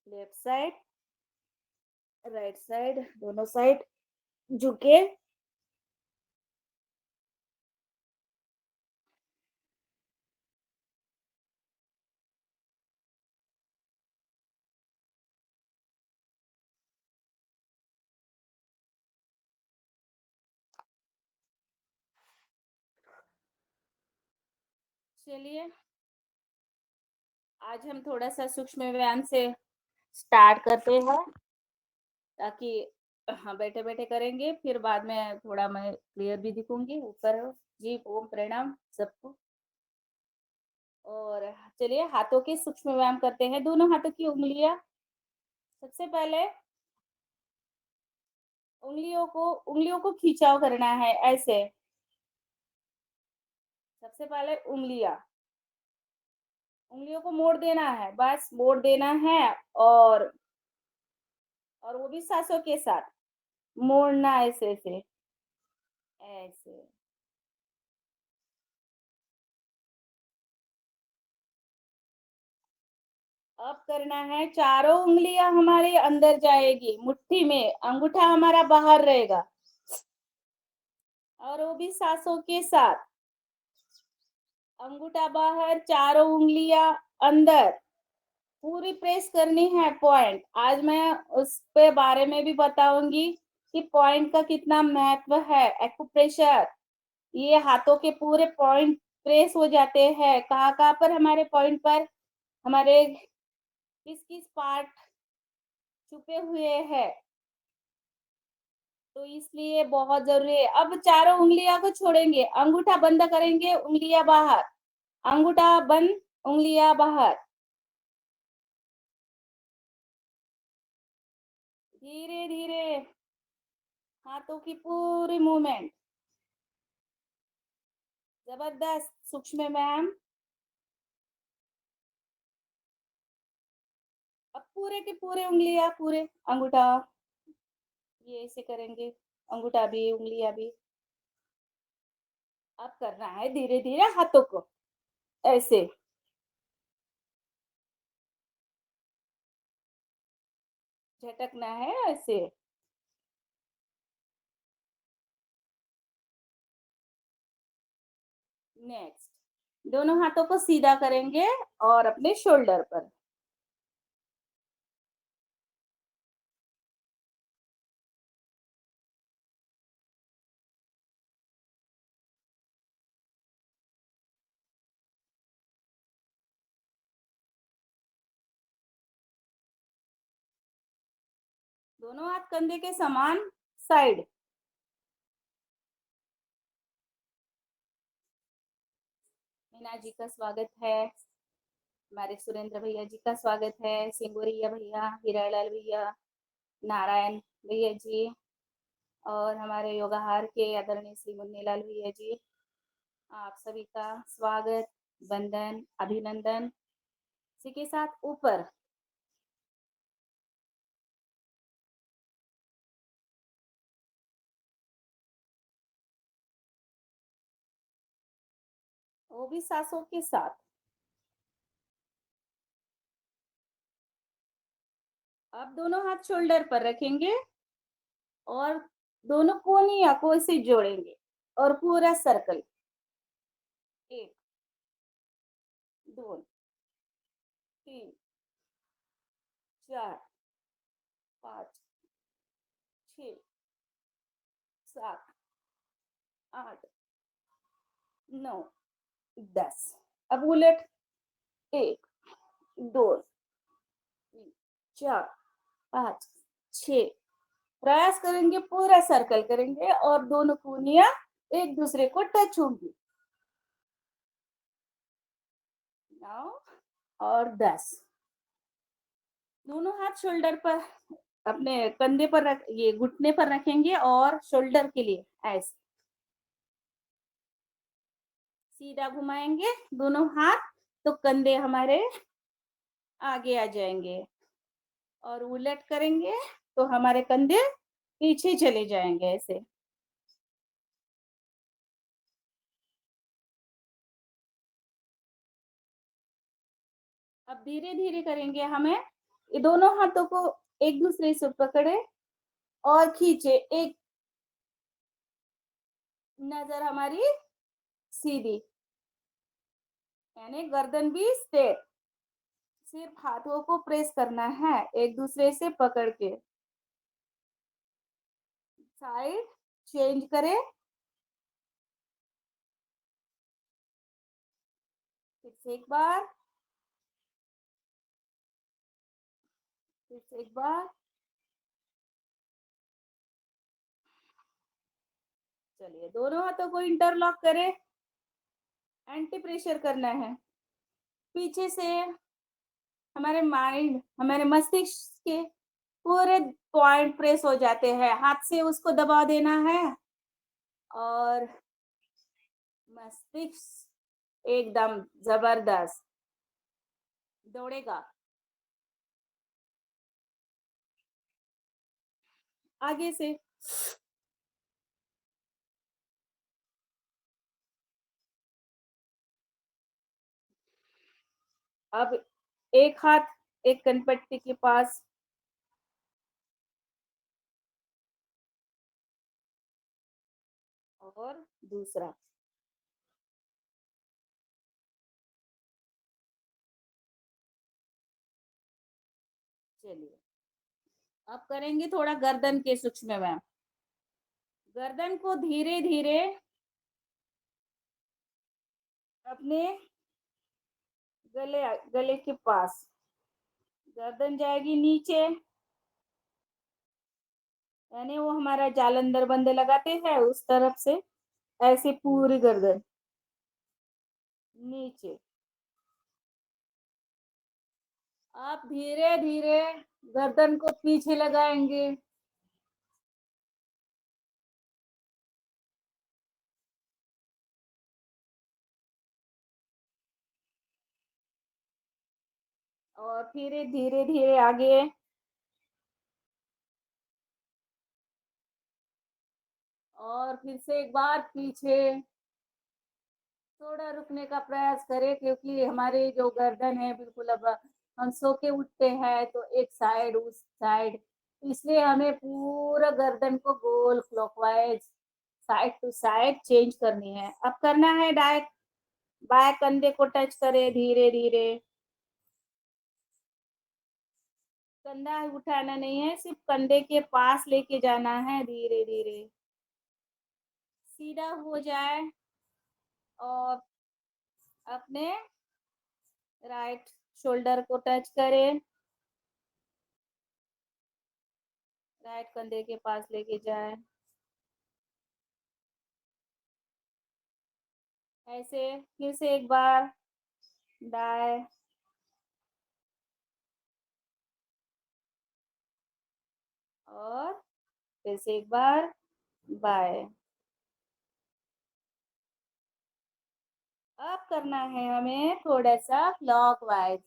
Left side, right side, दोनों side झुके। चलिए, आज हम थोड़ा सा सूक्ष्म व्यायाम से स्टार्ट करते हैं, ताकि हाँ, बैठे-बैठे करेंगे, फिर बाद में थोड़ा मैं क्लियर भी दिखूँगी ऊपर। जी, ओम प्रणाम सबको। और चलिए हाथों के सूक्ष्म व्यायाम करते हैं, दोनों हाथों की उँगलियाँ। सबसे पहले उँगलियों को खिंचाव करना है ऐसे। सबसे पहले उँगलियों को मोड़ देना है, बस मोड़ देना है। और और वो भी सांसों के साथ मोड़ना, ऐसे-ऐसे, ऐसे ऐसे। अब करना है, चारों उँगलियाँ हमारे अंदर जाएगी मुट्ठी में, अंगूठा हमारा बाहर रहेगा और वो भी सांसों के साथ। अंगूठा बाहर, चारों उँगलियाँ अंदर, पूरी प्रेस करनी है पॉइंट। आज मैं उस पे बारे में भी बताऊंगी कि पॉइंट का कितना महत्व है। एक्यूप्रेशर, ये हाथों के पूरे पॉइंट प्रेस हो जाते हैं। कहाँ-कहाँ पर हमारे पॉइंट पर हमारे किस-किस पार्ट छुपे हुए हैं, तो इसलिए बहुत ज़रूरी है। अब चारों उँगलियों को छोड़ेंगे, अंगूठा बंद करेंगे, उँगलियाँ बाहर, अंगूठा बंद, उँगलियाँ बाहर। धीरे-धीरे हाथों की पूरी मूवमेंट, ज़बरदस्त सूक्ष्म व्यायाम। अब पूरे के पूरे उँगलियाँ, पूरे अंगूठा, ये ऐसे करेंगे, अंगूठा भी, उँगलियाँ भी। अब करना है धीरे-धीरे हाथों को, ऐसे, झटकना है ऐसे। नेक्स्ट, दोनों हाथों को सीधा करेंगे और अपने शोल्डर पर। दोनों हाथ कंधे के समान साइड। मीना जी का स्वागत है, हमारे सुरेंद्र भैया जी का स्वागत है, सिंगोरिया भैया, हीरालाल भैया, नारायण भैया जी, और हमारे योगाहार के आदरणीय श्री मुन्नीलाल भैया जी, आप सभी का स्वागत, वंदन, अभिनंदन। इसी के साथ ऊपर, वो भी सांसों के साथ। अब दोनों हाथ शोल्डर पर रखेंगे और दोनों कोनिया को ऐसे जोड़ेंगे और पूरा सर्कल। एक, दो, तीन, चार, पाँच, छ, सात, आठ, नौ, 10। अब उलट, एक, दो, तीन, चार, पाँच, छ। प्रयास करेंगे, पूरा सर्कल करेंगे और दोनों कूनियां एक दूसरे को टच होंगी। 9 और 10। दोनों हाथ शोल्डर पर, अपने कंधे पर रख, ये घुटने पर रखेंगे और शोल्डर के लिए ऐसे सीधा घुमाएंगे दोनों हाथ, तो कंधे हमारे आगे आ जाएंगे। और उलट करेंगे तो हमारे कंधे पीछे चले जाएंगे ऐसे। अब धीरे धीरे करेंगे हमें। ये दोनों हाथों को एक दूसरे से पकड़े और खींचे, एक नजर हमारी सीधी, यानी गर्दन भी स्ट्रेट। सिर्फ हाथों को प्रेस करना है एक दूसरे से पकड़ के। साइड चेंज करें, फिर से एक बार, फिर से एक बार। चलिए दोनों हाथों को इंटरलॉक करें, एंटी प्रेशर करना है। पीछे से हमारे माइंड, हमारे मस्तिष्क के पूरे पॉइंट प्रेस हो जाते हैं, हाथ से उसको दबा देना है और मस्तिष्क एकदम जबरदस्त दौड़ेगा। आगे से अब एक हाथ एक कनपट्टी के पास और दूसरा। चलिए अब करेंगे थोड़ा गर्दन के सूक्ष्म व्यायाम। गर्दन को धीरे धीरे अपने गले के पास, गर्दन जाएगी नीचे, यानी वो हमारा जालंधर बंदे लगाते हैं उस तरफ से, ऐसे पूरी गर्दन नीचे। आप धीरे धीरे गर्दन को पीछे लगाएंगे, और फिर धीरे धीरे आगे, और फिर से एक बार पीछे। थोड़ा रुकने का प्रयास करें क्योंकि हमारी जो गर्दन है बिल्कुल, अब हम सो के उठते हैं तो एक साइड उस साइड, इसलिए हमें पूरा गर्दन को गोल clockwise side to side change करनी है। अब करना है डायरेक्ट बाएं कंधे को टच करें धीरे धीरे। कंधा उठाना नहीं है, सिर्फ कंधे के पास लेके जाना है धीरे धीरे, सीधा हो जाए। और अपने राइट शोल्डर को टच करें, राइट कंधे के पास लेके जाए, ऐसे। फिर से एक बार दाएं, और फिर से एक बार बाएं। अब करना है हमें थोड़ा सा क्लॉकवाइज,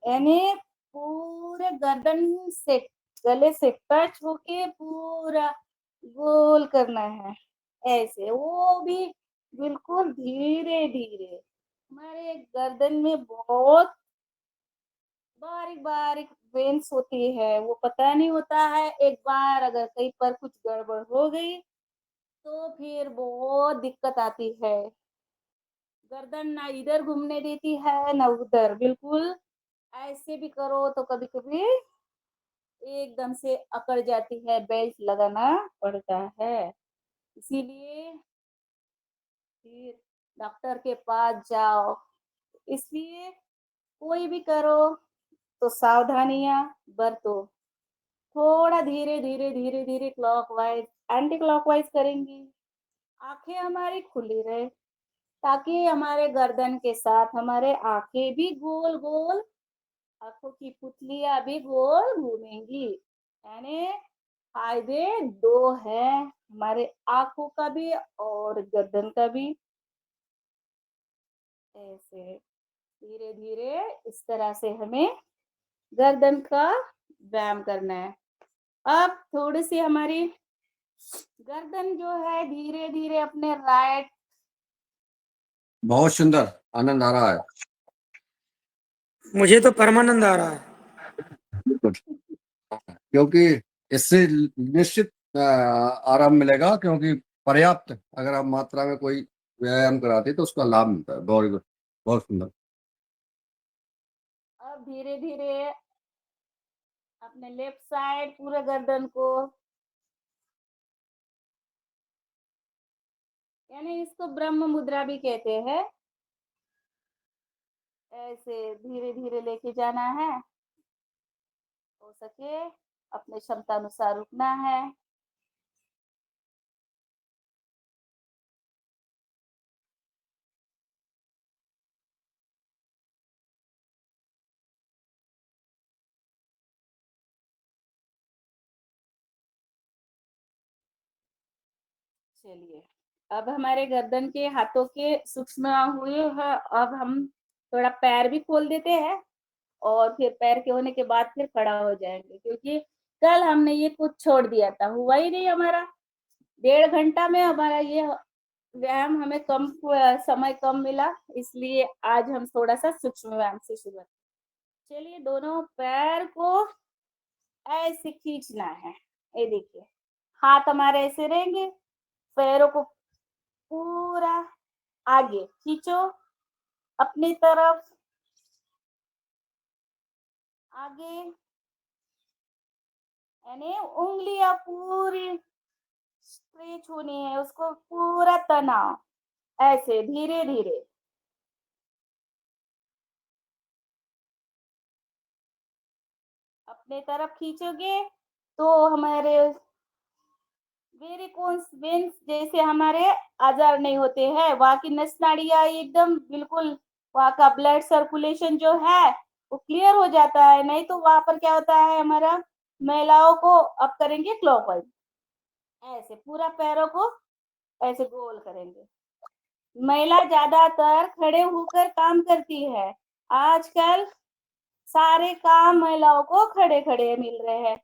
यानी पूरे गर्दन से गले से टच होके पूरा गोल करना है, ऐसे। वो भी बिल्कुल धीरे धीरे। हमारे गर्दन में बहुत बारीक बारीक वेन्स होती है, वो पता नहीं होता है। एक बार अगर कहीं पर कुछ गड़बड़ हो गई तो फिर बहुत दिक्कत आती है। गर्दन ना इधर घूमने देती है ना उधर, बिल्कुल ऐसे भी करो तो कभी कभी एकदम से अकड़ जाती है, बेल्ट लगाना पड़ता है। इसीलिए फिर डॉक्टर के पास जाओ। इसलिए कोई भी करो तो सावधानियां बरतो। थोड़ा धीरे धीरे धीरे धीरे क्लॉकवाइज एंटी क्लॉकवाइज करेंगी। आंखें हमारी खुली रहे ताकि हमारे गर्दन के साथ हमारे आंखें भी गोल गोल, आंखों की पुतलियां भी गोल घूमेंगी। यानी फायदे दो है, हमारे आंखों का भी और गर्दन का भी। ऐसे धीरे धीरे इस तरह से हमें गर्दन का व्यायाम करना है। अब थोड़ी सी हमारी गर्दन जो है धीरे धीरे अपने राइट, बहुत सुंदर, आनंद आ रहा है। मुझे तो परमानंद आ रहा है। क्योंकि इससे निश्चित आराम मिलेगा, क्योंकि पर्याप्त अगर आप मात्रा में कोई व्यायाम कराते हैं तो उसका लाभ मिलता है। बहुत गुड, बहुत सुंदर। अब धीरे धीरे अपने लेफ्ट साइड पूरे गर्दन को, यानी इसको ब्रह्म मुद्रा भी कहते हैं, ऐसे धीरे धीरे लेके जाना है। हो सके अपने क्षमता अनुसार रुकना है। चलिए, अब हमारे गर्दन के हाथों के सूक्ष्म हुए हैं। अब हम थोड़ा पैर भी खोल देते हैं और फिर पैर के होने के बाद फिर खड़ा हो जाएंगे, क्योंकि कल हमने ये कुछ छोड़ दिया था, हुआ ही नहीं हमारा। 1.5 घंटा में हमारा ये व्यायाम, हमें कम समय कम मिला, इसलिए आज हम थोड़ा सा सूक्ष्म व्यायाम से शुरुआत। चलिए, दोनों पैर को ऐसे खींचना है। ये देखिए, हाथ हमारे ऐसे रहेंगे, पैरों को पूरा आगे खींचो अपनी तरफ, आगे, यानी उंगलियां पूरी स्ट्रेच होनी है, उसको पूरा तनाव, ऐसे धीरे धीरे अपने तरफ खींचोगे तो हमारे वेरिकोन्स वेन्स जैसे हमारे आजार नहीं होते हैं। वहां की नस नाड़ियां एकदम बिल्कुल, वहां का ब्लड सर्कुलेशन जो है वो क्लियर हो जाता है। नहीं तो वहां पर क्या होता है हमारा, महिलाओं को, अब करेंगे क्लॉकवाइज, ऐसे पूरा पैरों को ऐसे गोल करेंगे। महिला ज्यादातर खड़े होकर काम करती है, आजकल सारे काम महिलाओं को खड़े खड़े मिल रहे हैं।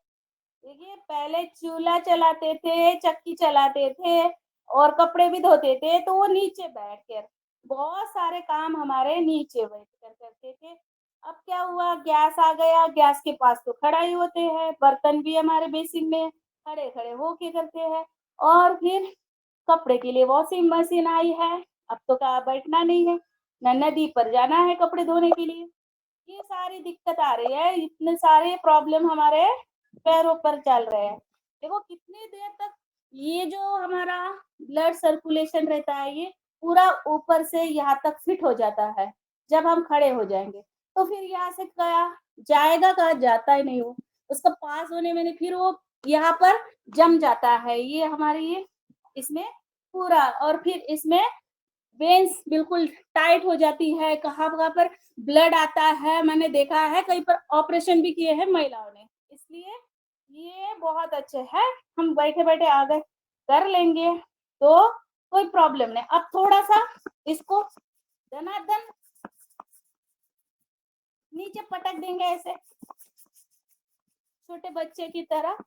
देखिए, पहले चूल्हा चलाते थे, चक्की चलाते थे और कपड़े भी धोते थे तो वो नीचे बैठ कर, बहुत सारे काम हमारे नीचे बैठ कर करते थे। अब क्या हुआ, गैस आ गया, गैस के पास तो खड़ा ही होते हैं, बर्तन भी हमारे बेसिन में खड़े खड़े होके करते हैं। और फिर कपड़े के लिए वॉशिंग मशीन आई है, अब तो क्या बैठना नहीं है, न नदी पर जाना है कपड़े धोने के लिए। ये सारी दिक्कत आ रही है, इतने सारे प्रॉब्लम हमारे पैरों पर चल रहे हैं। देखो कितनी देर तक ये जो हमारा ब्लड सर्कुलेशन रहता है, ये पूरा ऊपर से यहाँ तक फिट हो जाता है। जब हम खड़े हो जाएंगे तो फिर यहाँ से क्या जाएगा, कहा जाता ही नहीं, वो उसका पास होने में नहीं, फिर वो यहाँ पर जम जाता है, ये हमारी ये इसमें पूरा, और फिर इसमें वेन्स बिल्कुल टाइट हो जाती है। कहाँ कहाँ पर ब्लड आता है, मैंने देखा है कहीं पर ऑपरेशन भी किए हैं महिलाओं ने। इसलिए ये बहुत अच्छे है, हम बैठे बैठे आगे कर लेंगे तो कोई प्रॉब्लम नहीं। अब थोड़ा सा इसको दनादन नीचे पटक देंगे ऐसे, छोटे बच्चे की तरह।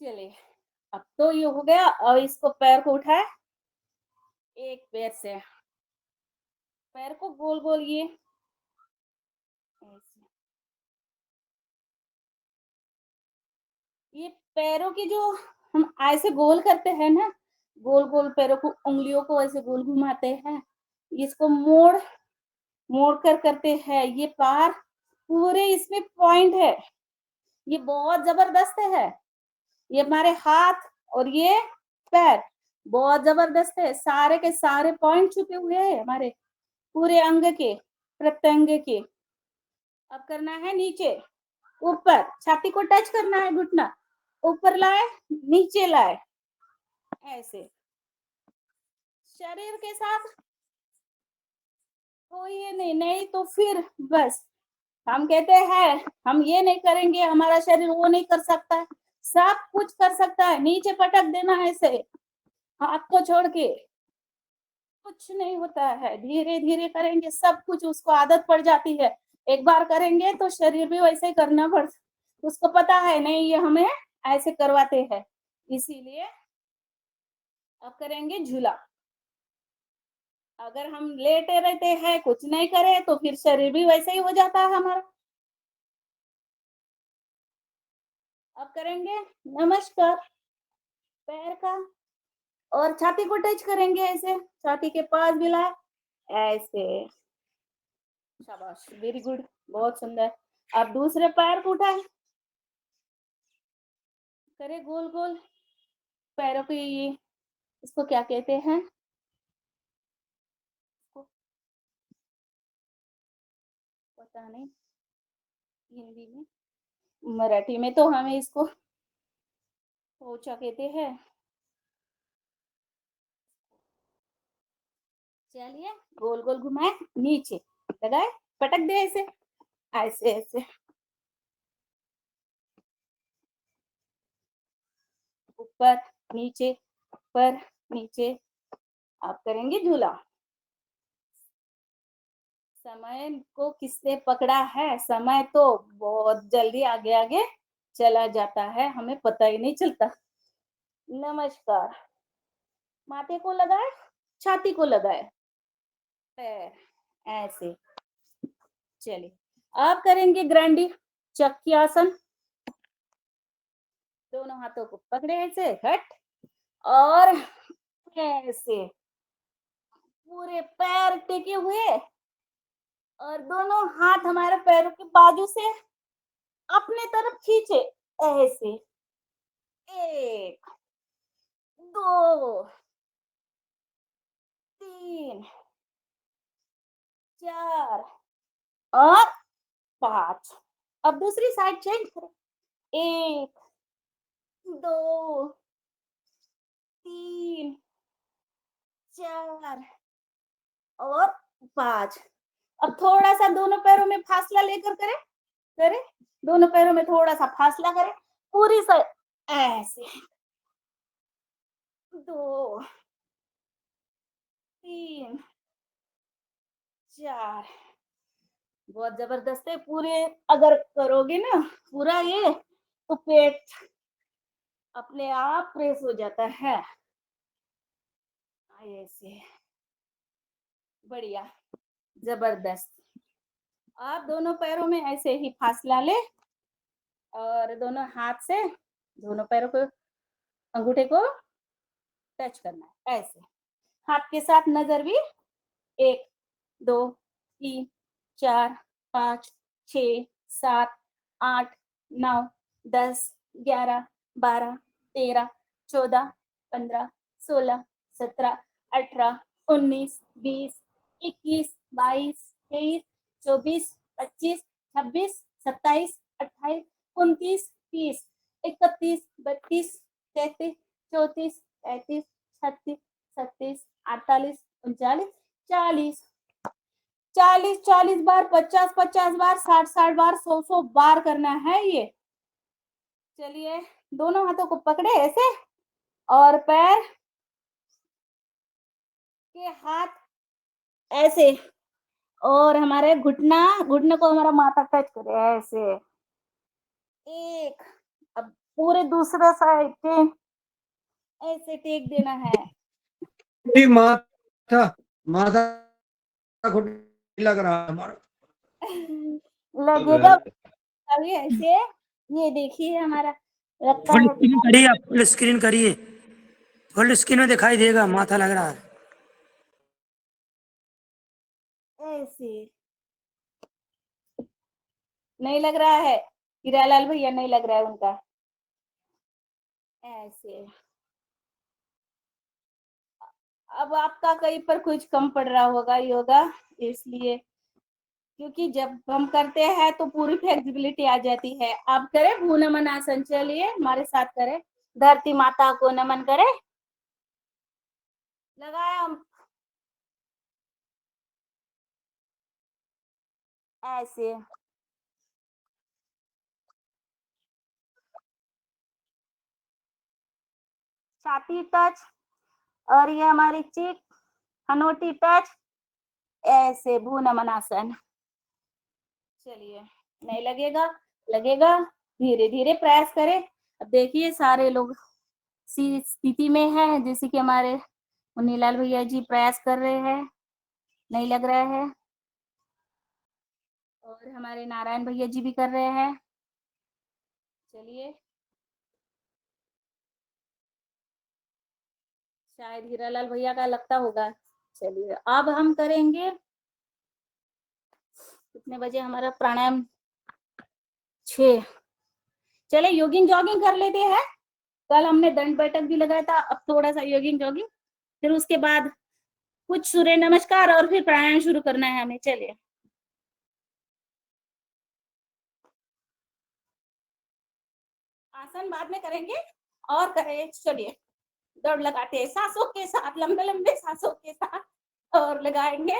चलिए, अब तो ये हो गया। और इसको पैर को उठाए, एक पैर से पैर को गोल गोल ये ऐसे, ये पैरों की जो हम ऐसे गोल करते हैं ना, गोल गोल पैरों को, उंगलियों को ऐसे गोल घुमाते हैं, इसको मोड़ मोड़ कर करते हैं। ये पार पूरे इसमें पॉइंट है, ये बहुत जबरदस्त है। ये हमारे हाथ और ये पैर बहुत जबरदस्त है, सारे के सारे पॉइंट छुपे हुए हैं हमारे पूरे अंग के, प्रत्यंग के। अब करना है नीचे, ऊपर छाती को टच करना है, घुटना ऊपर लाए, नीचे लाए, ऐसे शरीर के साथ कोई ये नहीं, नहीं तो फिर बस हम कहते हैं हम ये नहीं करेंगे, हमारा शरीर वो नहीं कर सकता है। सब कुछ कर सकता है, नीचे पटक देना है ऐसे हाथ को छोड़ के, कुछ नहीं होता है। धीरे धीरे करेंगे, सब कुछ उसको आदत पड़ जाती है। एक बार करेंगे तो शरीर भी वैसे ही करना पड़ता, उसको पता है नहीं ये हमें ऐसे करवाते हैं, इसीलिए अब करेंगे झूला। अगर हम लेटे रहते हैं, कुछ नहीं करे, तो फिर शरीर भी वैसे ही हो जाता है हमारा। अब करेंगे नमस्कार पैर का, और छाती को टच करेंगे ऐसे, छाती के पास भी लाए ऐसे। शाबाश, वेरी गुड, बहुत सुंदर। अब दूसरे पैर को उठाए, करे गोल गोल पैरों की, इसको क्या कहते हैं, पता नहीं हिंदी में, मराठी में तो हमें इसको पोछा कहते हैं। चलिए गोल गोल घुमाए, नीचे लगाए, पटक दे ऐसे ऐसे ऐसे, ऊपर नीचे ऊपर नीचे। आप करेंगे झूला। समय को किसने पकड़ा है? समय तो बहुत जल्दी आगे आगे चला जाता है, हमें पता ही नहीं चलता। नमस्कार, माथे को लगाए, छाती को लगाए, पैर ऐसे। चलिए आप करेंगे ग्रैंडी चक्की आसन। दोनों हाथों को पकड़े ऐसे, हट, और ऐसे पूरे पैर टेके हुए, और दोनों हाथ हमारे पैरों के बाजू से अपने तरफ खींचे ऐसे। 1 2 3 4 और 5। अब दूसरी साइड चेंज करें। 1 2 3 4 और 5। अब थोड़ा सा दोनों पैरों में फासला लेकर करें, करें, दोनों पैरों में थोड़ा सा फासला करें, पूरी साइड ऐसे। 2 3 4। बहुत जबरदस्त है, पूरे अगर करोगे ना पूरा ये, तो पेट अपने आप प्रेस हो जाता है ऐसे। बढ़िया, जबरदस्त। आप दोनों पैरों में ऐसे ही फासला ले, और दोनों हाथ से दोनों पैरों को, अंगूठे को टच करना है ऐसे। हाथ के साथ नजर भी, 1 2 3 4 5 6 7 8 9 10 11 12 13 14 15 16 17 18 19 20 21 22 23 24 25 26 27 28 29 30 31 32 33 34 35 36 37 38 39 40 40 40 बार, 50 50 बार, 60 60 बार, 100 100 बार करना है ये। चलिए दोनों हाथों को पकड़े ऐसे, और पैर के हाथ ऐसे, और हमारे घुटने को हमारा माथा टच करे ऐसे। 1, अब पूरे दूसरा साइड पे ऐसे टेक देना है। जी, माथा माथा खुद लग रहा है हमारा। लगेगा अभी ऐसे। ये देखिए हमारा लगता फुल है स्क्रीन करिए, आप फुल स्क्रीन करिए, फुल स्क्रीन में दिखाई देगा, माथा लग रहा है। ऐसे। नहीं लग रहा है, हीरालाल भैया नहीं लग रहा है उनका ऐसे। अब आपका कहीं पर कुछ कम पड़ रहा होगा योगा, इसलिए, क्योंकि जब हम करते हैं तो पूरी फ्लेक्सिबिलिटी आ जाती है। आप करें भू नमन आसन, चलिए हमारे साथ करें, धरती माता को नमन करें। लगाया हम ऐसे, छाती टच, और ये हमारी चीक, हनोटी टच ऐसे, भू नमन आसन। चलिए, नहीं लगेगा, लगेगा, धीरे धीरे प्रयास करें। अब देखिए सारे लोग सी स्थिति में है, जैसे कि हमारे मुन्नीलाल भैया जी प्रयास कर रहे हैं, नहीं लग रहा है, और हमारे नारायण भैया जी भी कर रहे हैं। चलिए, शायद हीरालाल भैया का लगता होगा। चलिए, अब हम करेंगे, कितने बजे हमारा प्राणायाम? 6। चले योगिंग जॉगिंग कर लेते हैं। कल हमने दंड बैठक भी लगाया था, अब थोड़ा सा योगिंग जॉगिंग, फिर उसके बाद कुछ सूर्य नमस्कार और फिर प्राणायाम शुरू करना है हमें। चलिए, आसन बाद में करेंगे और करें। चलिए, दौड़ लगाते हैं सांसों के साथ, लंबे लंबे सांसों के साथ, और लगाएंगे।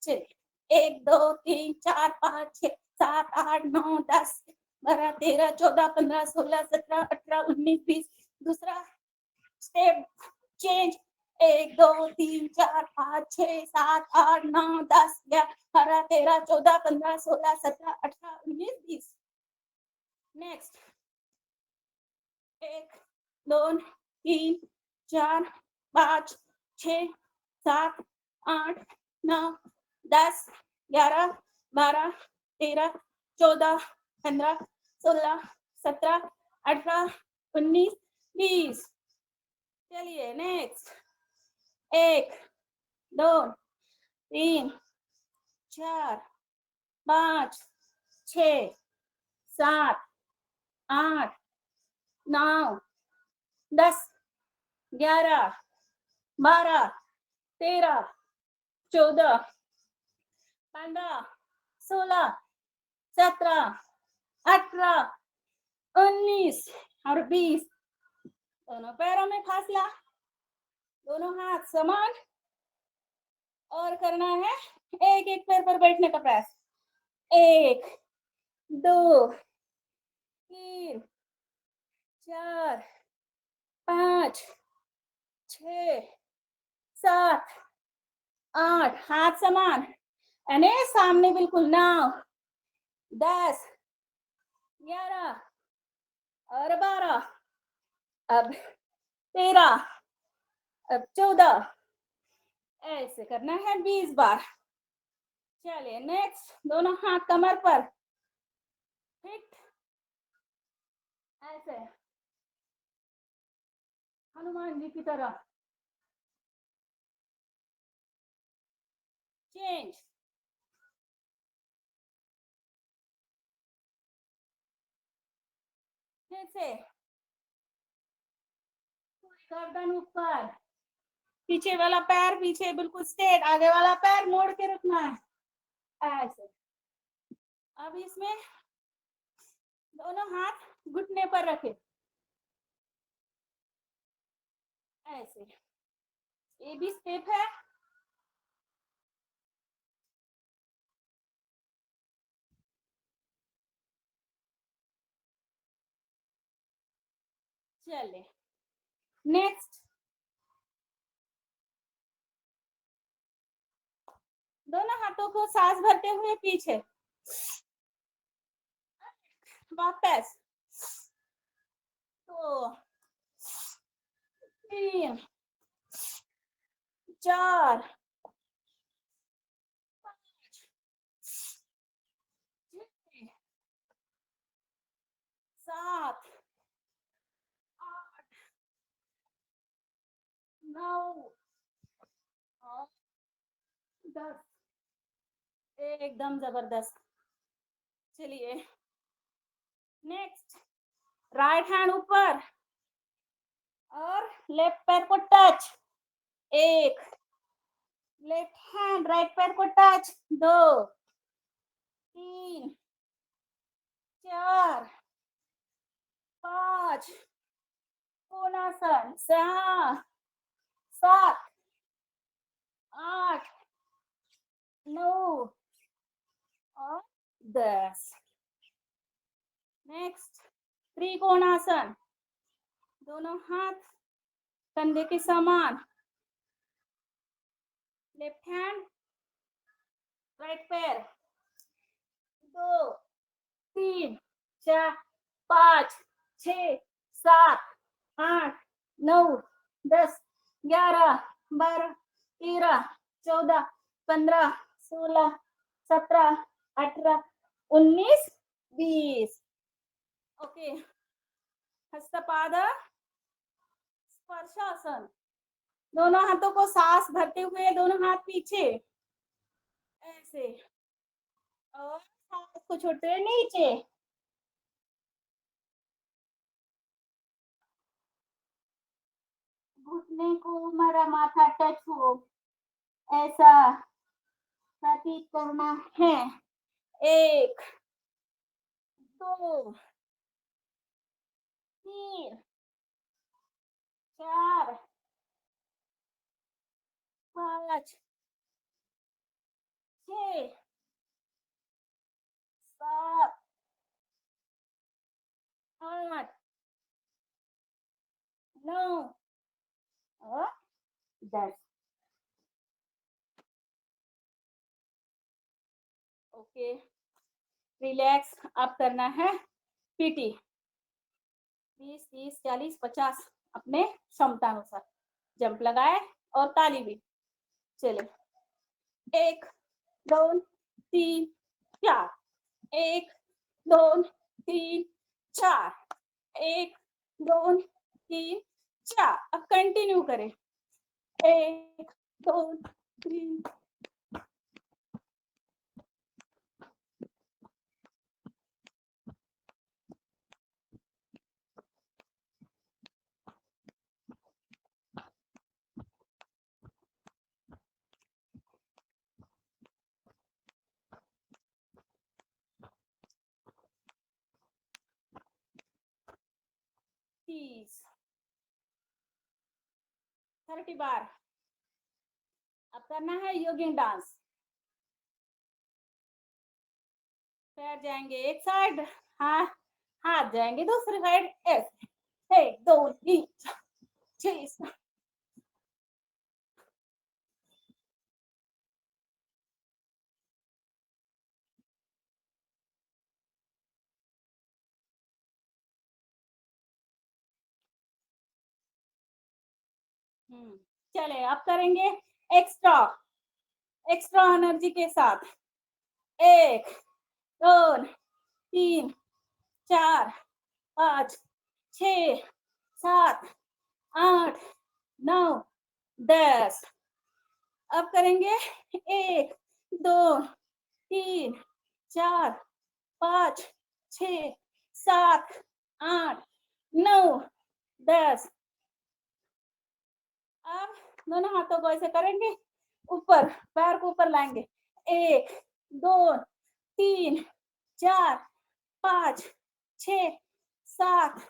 चलिए, 1 2 3 4 5 6 7 8 9 10 12 13 14 15 16 17 18 19 20। दूसरा स्टेप चेंज। 1 2 3 4 5 6 7 8 9 10 11 12 13 14 15 16 17 18 19 20। नेक्स्ट, 1 2 3 4 5 6 7 8 9 10 11 12 13 14 15 16 17 18 19 20। चलिए, नेक्स्ट, 1 2 3 4 5 6 7 8 9 10 11 12 13 14 15 16 17 18 19 और 20। दोनों पैरों में फासला, दोनों हाथ समान, और करना है एक एक पैर पर बैठने का प्रयास। 1 2 3 4 5 6 7 8, हाथ समान, यानी सामने बिल्कुल। 9 10 11 और 12, अब 13, अब 14, ऐसे करना है 20 बार। चलिए, नेक्स्ट, दोनों हाथ कमर पर फिट, ऐसे हनुमान जी की तरह। चेंज, फिर से गर्दन ऊपर, पीछे वाला पैर पीछे बिल्कुल स्ट्रेट, आगे वाला पैर मोड़ के रखना है, ऐसे। अब इसमें दोनों हाथ घुटने पर रखे, ऐसे। ये भी स्टेप है। चले, नेक्स्ट, दोनों हाथों को सांस भरते हुए पीछे, वापस, 2 3 4 5 6 7 8 9 और 10। एकदम जबरदस्त। चलिए, नेक्स्ट, राइट हैंड ऊपर और लेफ्ट पैर को टच, 1, लेफ्ट हैंड राइट पैर को टच, 2 3 4 5, कोणासन, 6 7 8 9 और 10। नेक्स्ट, त्रिकोणासन, दोनों हाथ कंधे के समान, लेफ्ट हैंड राइट पैर, 2 3 4 5 6 7 8 9 10 11 12 13 14 15 16 17 18 19 20 ओके हस्तपाद स्पर्शासन दोनों हाथों को सांस भरते हुए दोनों हाथ पीछे ऐसे और सांस को छोड़ते हुए नीचे घुटने को हमारा माथा टच हो ऐसा प्रतीत करना है 1 2 3 4 5 6 7 8 9 और 10 ओके रिलैक्स अब करना है पीटी 20 30 40 50 अपने क्षमता अनुसार जंप लगाए और ताली भी चले 1 2 3 4 1 2 3 4 1 2 3 4 अब कंटिन्यू करें 1 2 3 30 30 बार अब करना है योगिन डांस पैर जाएंगे एक साइड हाँ हाथ जाएंगे दूसरी साइड ऐसे 1 2 3 4 6 चले अब करेंगे एक्स्ट्रा एक्स्ट्रा एनर्जी के साथ 1 2 3 4 5 6 7 8 9 10 अब करेंगे 1 2 3 4 5 6 7 8 9 10 अब दोनों हाथों को ऐसे करेंगे ऊपर पैर को ऊपर लाएंगे 1 2 3 4 5 6 7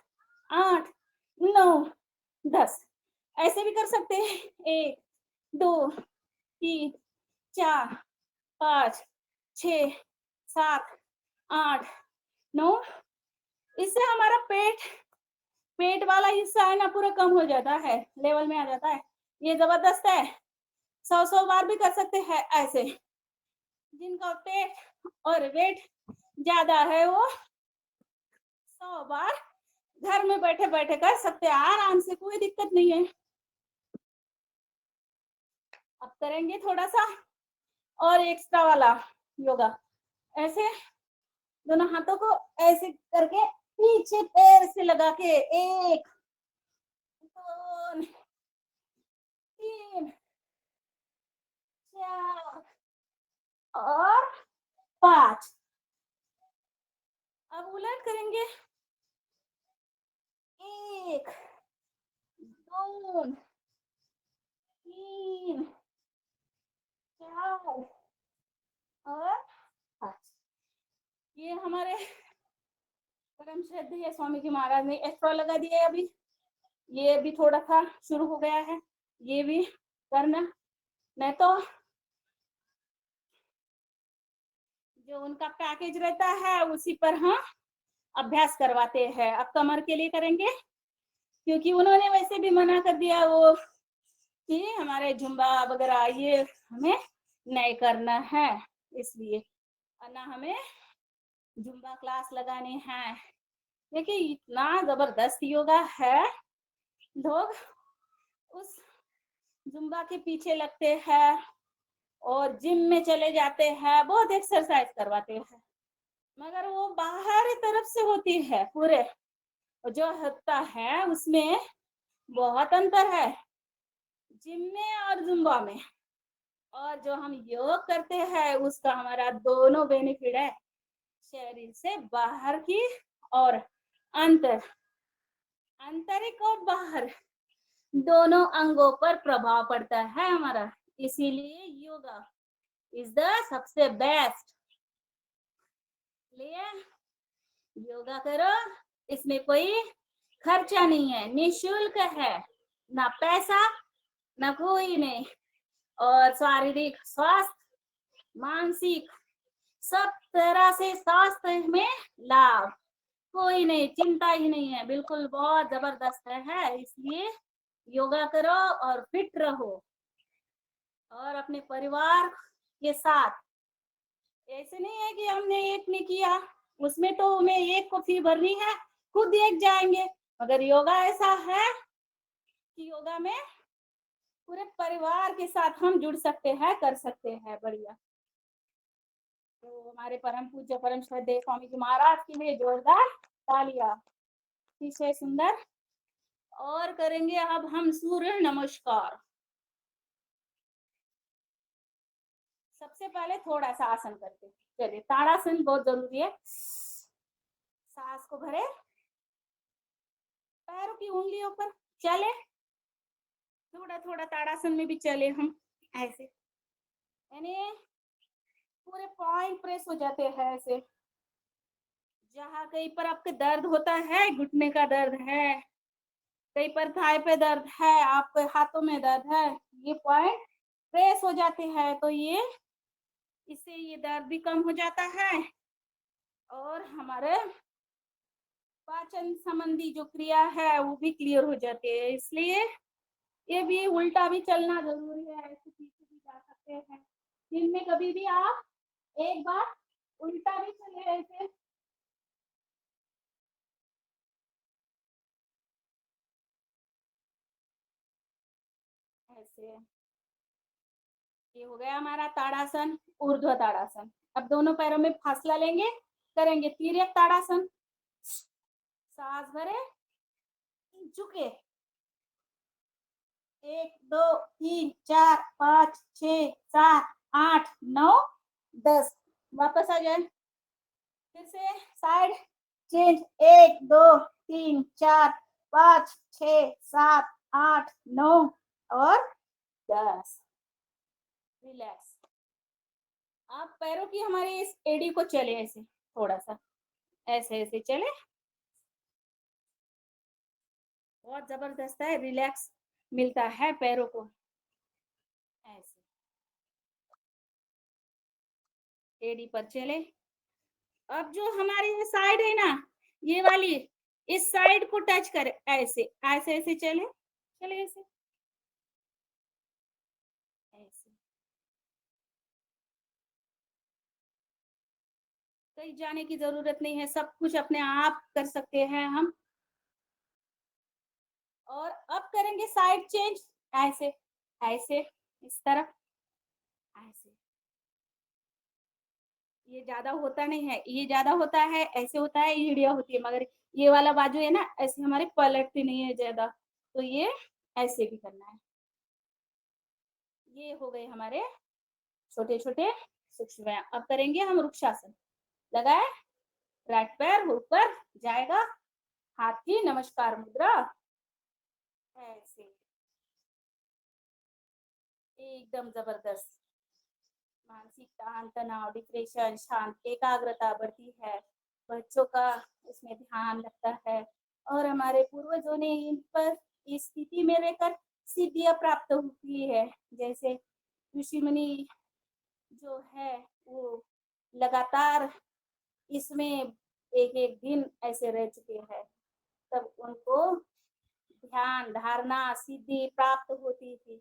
8 9 10 ऐसे भी कर सकते हैं 1 2 3 4 5 6 7 8 9 इससे हमारा पेट वाला हिस्सा है ना पूरा कम हो जाता है लेवल में आ जाता है ये जबरदस्त है 100 बार भी कर सकते हैं ऐसे जिनका पेट और वेट ज्यादा है वो 100 बार घर में बैठे बैठे कर सकते हैं आराम से कोई दिक्कत नहीं है अब करेंगे थोड़ा सा और एक्स्ट्रा वाला योगा ऐसे दोनों हाथों को ऐसे करके पीछे पैर से लगा के 1 2 3 4 और 5 अब उलट करेंगे 1 2 3 4 और 5 ये हमारे परम श्रद्धेय स्वामी जी महाराज ने एक्स्ट्रा लगा दिया है अभी ये भी थोड़ा सा शुरू हो गया है ये भी करना नहीं तो जो उनका पैकेज रहता है उसी पर हम अभ्यास करवाते हैं अब कमर के लिए करेंगे क्योंकि उन्होंने वैसे भी मना कर दिया वो कि हमारे जुम्बा वगैरह ये हमें नहीं करना है इसलिए ना हमें जुम्बा क्लास लगानी है देखिए इतना जबरदस्त योगा है लोग उस जुम्बा के पीछे लगते हैं और जिम में चले जाते हैं, बहुत एक्सरसाइज करवाते हैं, मगर वो बाहरी तरफ से होती है पूरे, जो होता है उसमें बहुत अंतर है जिम में और जुम्बा में। और जो हम योग करते हैं उसका हमारा दोनों बेनिफिट है, शरीर से बाहर की और अंतर, आंतरिक और बाहर दोनों अंगों पर प्रभाव पड़ता है हमारा। इसीलिए योगा इज द सबसे बेस्ट। लिए योगा करो, इसमें कोई खर्चा नहीं है, निःशुल्क है, ना पैसा ना कोई नहीं। और शारीरिक स्वास्थ्य, मानसिक, सब तरह से स्वास्थ्य में लाभ, कोई नहीं, चिंता ही नहीं है, बिल्कुल बहुत जबरदस्त है। इसलिए योगा करो और फिट रहो और अपने परिवार के साथ। ऐसे नहीं है कि हमने एक ने किया उसमें तो हमें एक को फी भरनी है, खुद एक जाएंगे, मगर योगा ऐसा है कि योगा में पूरे परिवार के साथ हम जुड़ सकते हैं, कर सकते हैं। बढ़िया। तो हमारे परम पूज्य परम श्रद्धेय स्वामी जी महाराज के लिए जोरदार तालियां। अतिशय सुंदर। और करेंगे अब हम सूर्य नमस्कार। सबसे पहले थोड़ा सा आसन करते हैं। चलिए, ताड़ासन बहुत जरूरी है। सांस को भरे, पैरों की उंगलियों पर चले, थोड़ा थोड़ा ताड़ासन में भी चले हम ऐसे, यानी पूरे पॉइंट प्रेस हो जाते हैं ऐसे। जहां कहीं पर आपके दर्द होता है, घुटने का दर्द है, कहीं पर थाई पे दर्द है, आपके हाथों में दर्द है, ये पॉइंट प्रेस हो जाते हैं, तो ये इससे ये दर्द भी कम हो जाता है और हमारे पाचन संबंधी जो क्रिया है वो भी क्लियर हो जाती है। इसलिए ये भी उल्टा भी चलना जरूरी है, ऐसे पीछे भी जा सकते हैं। दिन में कभी भी आप एक बार उल्टा भी चले ऐसे, ऐसे। ये हो गया हमारा ताड़ासन, ऊर्ध्व ताड़ासन। अब दोनों पैरों में फासला लेंगे, करेंगे तिर्यक ताड़ासन। सांस भरे, झुके, 1 2 3 4 5 6 7 8 9 10। वापस आ जाए, फिर से साइड चेंज, 1 2 3 4 5 6 7 8 9 और 10। रिलैक्स। आप पैरों की हमारे इस एड़ी को चले ऐसे, थोड़ा सा ऐसे ऐसे चले, बहुत जबरदस्त है, रिलैक्स मिलता है पैरों को ऐसे। एड़ी पर चले। अब जो हमारी ये साइड है ना, ये वाली, इस साइड को टच करे ऐसे ऐसे ऐसे चले, चले ऐसे ऐसे। कहीं जाने की जरूरत नहीं है, सब कुछ अपने आप कर सकते हैं हम। और अब करेंगे साइड चेंज, ऐसे ऐसे, इस तरफ ऐसे। ये ज्यादा होता नहीं है, ये ज्यादा होता है ऐसे, होता है ईड़िया होती है, मगर ये वाला बाजू है ना ऐसे हमारे पलटती नहीं है ज्यादा, तो ये ऐसे भी करना है। ये हो गए हमारे छोटे छोटे सूक्ष्म व्यायाम। अब करेंगे हम वृक्षासन। लगाए, राइट पैर ऊपर जाएगा, हाथ की नमस्कार मुद्रा ऐसे, एकदम जबरदस्त। मानसिक तान तनाव, डिप्रेशन, शांत, एकाग्रता बढ़ती है, बच्चों का इसमें ध्यान लगता है और हमारे पूर्वजों ने इन पर इस स्थिति में रहकर सिद्धियां प्राप्त होती है। जैसे ऋषि मुनि जो है वो लगातार इसमें एक एक दिन ऐसे रह चुके हैं, तब उनको ध्यान धारणा सिद्धि प्राप्त होती थी,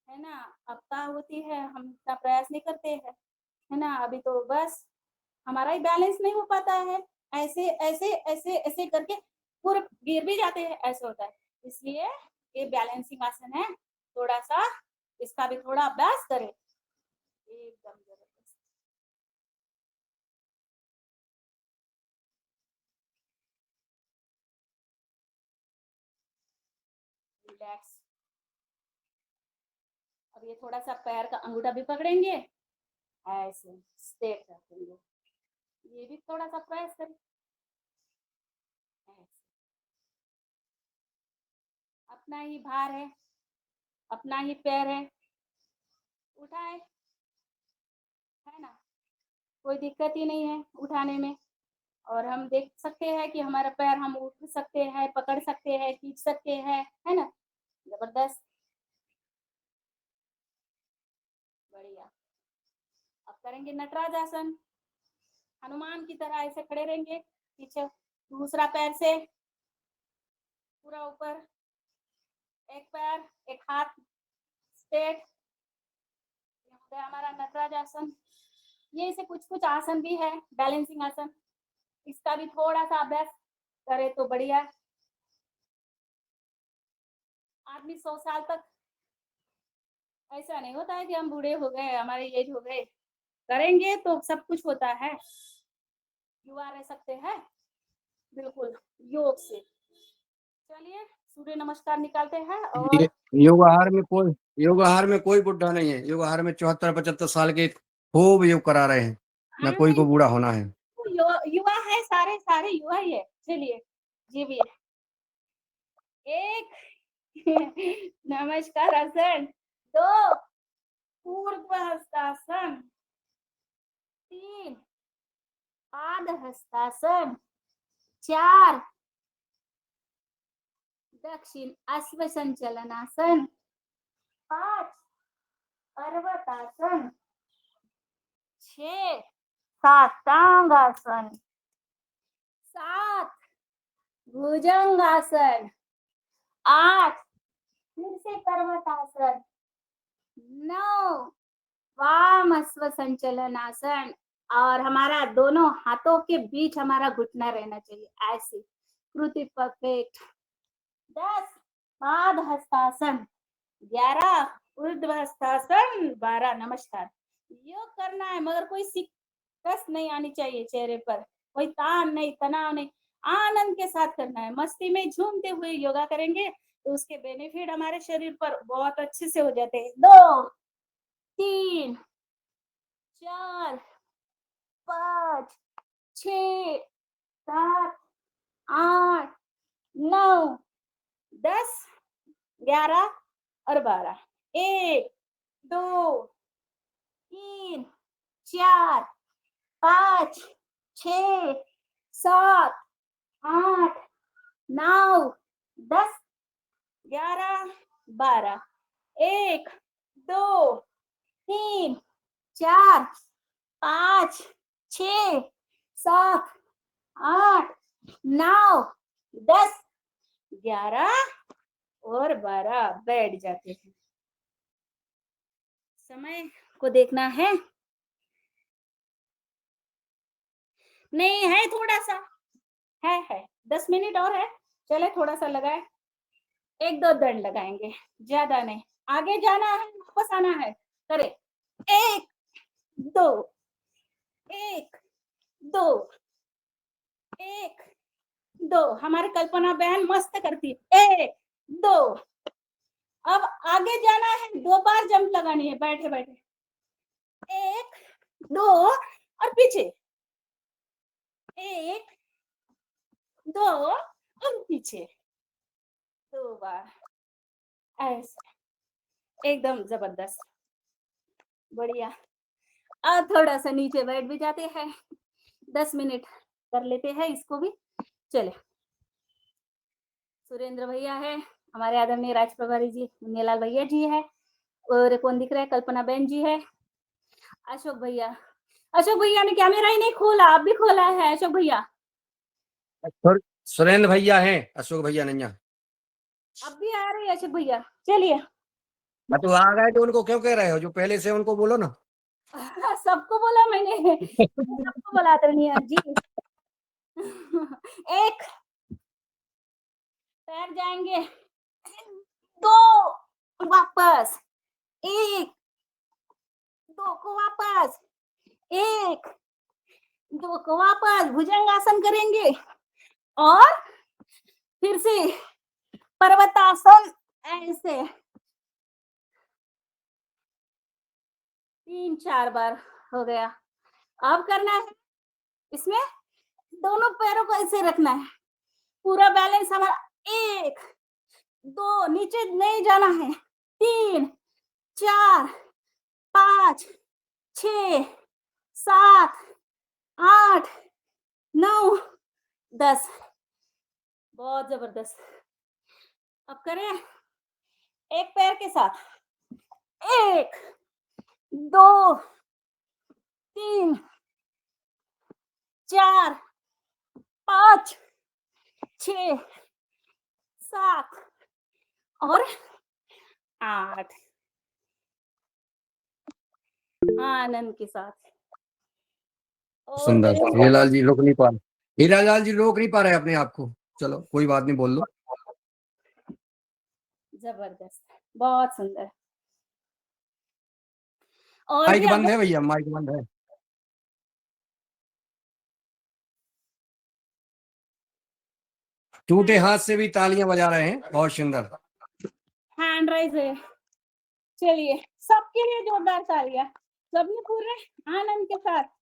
है ना। अब क्या होती है, हम इतना प्रयास नहीं करते हैं, है ना। अभी तो बस हमारा ही बैलेंस नहीं हो पाता है, ऐसे ऐसे ऐसे ऐसे करके पूरे गिर भी जाते हैं, ऐसे होता है। इसलिए ये बैलेंसिंग आसन है, थोड़ा सा इसका भी थोड़ा अभ्यास करें। एकदम जबरदस्त। रिलैक्स। अब ये थोड़ा सा पैर का अंगूठा भी पकड़ेंगे, ऐसे स्ट्रेट रखेंगे, ये भी थोड़ा सा प्रेस करें, ऐसे। अपना ही भार है, अपना ही पैर है, उठाए, है ना, कोई दिक्कत ही नहीं है उठाने में। और हम देख सकते हैं कि हमारा पैर हम उठ सकते हैं, पकड़ सकते हैं, खींच सकते हैं, है ना। जबरदस्त, बढ़िया। अब करेंगे नटराज आसन। हनुमान की तरह ऐसे खड़े रहेंगे, पीछे दूसरा पैर से पूरा ऊपर, एक पैर एक हाथ स्ट्रेट, ये हो गया हमारा नटराज आसन। ये ऐसे कुछ कुछ आसन भी है बैलेंसिंग आसन, इसका भी थोड़ा सा अभ्यास करे तो बढ़िया। आदमी 100 साल तक, ऐसा नहीं होता है कि हम बूढ़े हो गए, हमारे एज हो गए, करेंगे तो सब कुछ होता है, युवा रह सकते हैं बिल्कुल योग से। चलिए सूर्य नमस्कार निकालते हैं। और योग आहार में कोई बुढ़ा नहीं है। योग आहार में 74-75 साल के खूब योग करा रहे हैं, न कोई को बूढ़ा होना है। युवा है, सारे सारे युवा ही है। चलिए जी भी एक नमस्कार आसन, 2 पूर्व हस्तासन, 3 पाद हस्तासन, 4 दक्षिण अश्व संचलनासन, 5 पर्वतासन, 6 साष्टांगासन, 7 भुजंगासन, 8 फिर से पर्वतासन, 9 वाम अश्व संचलनासन। और हमारा दोनों हाथों के बीच हमारा घुटना रहना चाहिए, ऐसे कृति परफेक्ट। 10 पाद हस्तासन, 11 ऊर्ध्व हस्तासन, 12 नमस्कार। योग करना है मगर कोई सिकस नहीं आनी चाहिए चेहरे पर, कोई तान नहीं, तनाव नहीं, आनंद के साथ करना है। मस्ती में झूमते हुए योगा करेंगे तो उसके बेनिफिट हमारे शरीर पर बहुत अच्छे से हो जाते हैं। 2 3 4 5 6 7 8 9 10 11 और 12, 1 2 3 4 5 6 7 8 9 10 11 12, 1 2 3 4 5 6 7 8 9 10 11 और 12। बैठ जाते हैं। समय को देखना है, नहीं है थोड़ा सा, है 10 मिनट और है। चले थोड़ा सा लगाए, 1-2 दंड लगाएंगे, ज्यादा नहीं। आगे जाना है, वापस आना है, करे 1 2 1 2 1 2। हमारी कल्पना बहन मस्त करती है। 1 2। अब आगे जाना है, 2 बार जंप लगानी है बैठे बैठे। 1 2 और पीछे, 1 2 और पीछे, 2 बार, ऐसे एकदम जबरदस्त, बढ़िया। अब थोड़ा सा नीचे बैठ भी जाते हैं, 10 मिनट कर लेते हैं इसको भी। चले, सुरेंद्र भैया है, हमारे आदरणीय राज प्रभारी जी, मुन्नीलाल भैया जी है, और कौन दिख रहा है, कल्पना बहन जी है, अशोक भैया। अशोक भैया ने कैमरा ही नहीं खोला, अब भी खोला है अशोक भैया। सुरेंद्र भैया हैं, अशोक भैया नहीं है। अब भी आ रहे हैं अशोक भैया। चलिए तो आ गए तो उनको क्यों कह रहे हो, जो पहले से उनको बोलो ना। सबको बोला मैंने, सबको बोला आदरणीय जी। एक पैर जाएंगे को वापस भुजंगासन करेंगे और फिर से पर्वतासन ऐसे 3-4 बार हो गया। अब करना है इसमें दोनों पैरों को ऐसे रखना है, पूरा बैलेंस हमारा 1 2 नीचे नहीं जाना है, 3 4 5 6 7 8 9 10। बहुत जबरदस्त। अब करें एक पैर के साथ, 1 2 3 4 5 6 7 और 8 आनंद के साथ। और सुंदर। करें हीरालाल जी रोक नहीं पा रहे, हीरालाल जी रोक नहीं पा रहे अपने आप को। चलो कोई बात नहीं, बोल लो। जबरदस्त, बहुत सुंदर। और माइक भी बंद अगर है भैया, माइक बंद है। टूटे हाथ से भी तालियां बजा रहे हैं, बहुत सुंदर। हैंड राइज है। चलिए सबके लिए जोरदार तालियां। सबने पूरे आनंद के साथ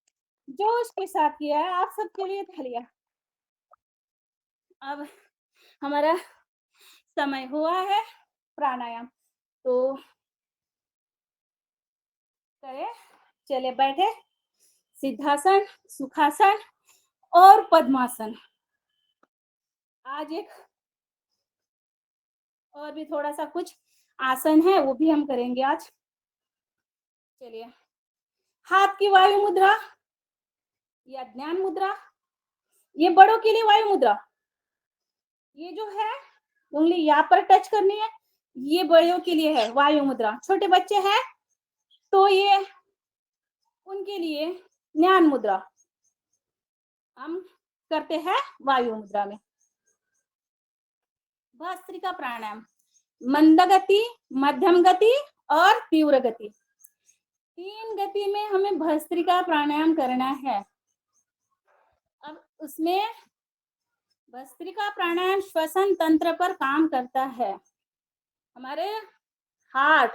जोश के साथ किया है, आप सबके लिए तालियां। अब हमारा समय हुआ है प्राणायाम, तो करें। चले बैठे, सिद्धासन, सुखासन और पद्मासन। आज एक और भी थोड़ा सा कुछ आसन है, वो भी हम करेंगे आज। चलिए, हाथ की वायु मुद्रा या ज्ञान मुद्रा, ये बड़ों के लिए वायु मुद्रा। ये जो है उंगली यहाँ पर टच करनी है, ये बड़ों के लिए है वायु मुद्रा। छोटे बच्चे हैं तो ये उनके लिए ज्ञान मुद्रा हम करते हैं वायु मुद्रा में। भस्त्रिका प्राणायाम, मंद गति, मध्यम गति और तीव्र गति, 3 गति में हमें भस्त्रिका प्राणायाम करना है। अब उसमें भस्त्रिका प्राणायाम श्वसन तंत्र पर काम करता है। हमारे हार्ट,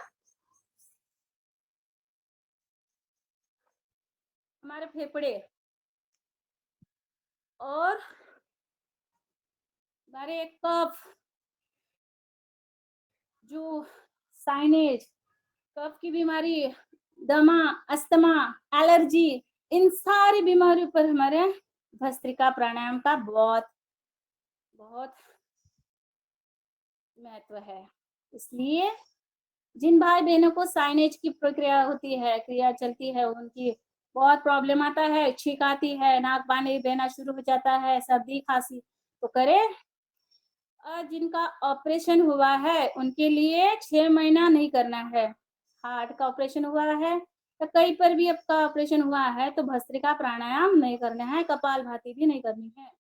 हमारे फेफड़े और हमारे कफ, जो साइनेज, कफ की बीमारी, दमा, अस्थमा, एलर्जी, इन सारी बीमारियों पर हमारे भस्त्रिका प्राणायाम का बहुत बहुत महत्व है। इसलिए जिन भाई बहनों को साइनेज की प्रक्रिया होती है, क्रिया चलती है, उनकी बहुत प्रॉब्लम आता है, छींक आती है, नाक पानी बहना शुरू हो जाता है, सर्दी खांसी, तो करें। जिनका ऑपरेशन हुआ है उनके लिए 6 महीना नहीं करना है। हार्ट का ऑपरेशन हुआ है तो कहीं पर भी आपका ऑपरेशन हुआ है तो भस्त्रिका प्राणायाम नहीं करना है, कपालभाति भी नहीं करनी है।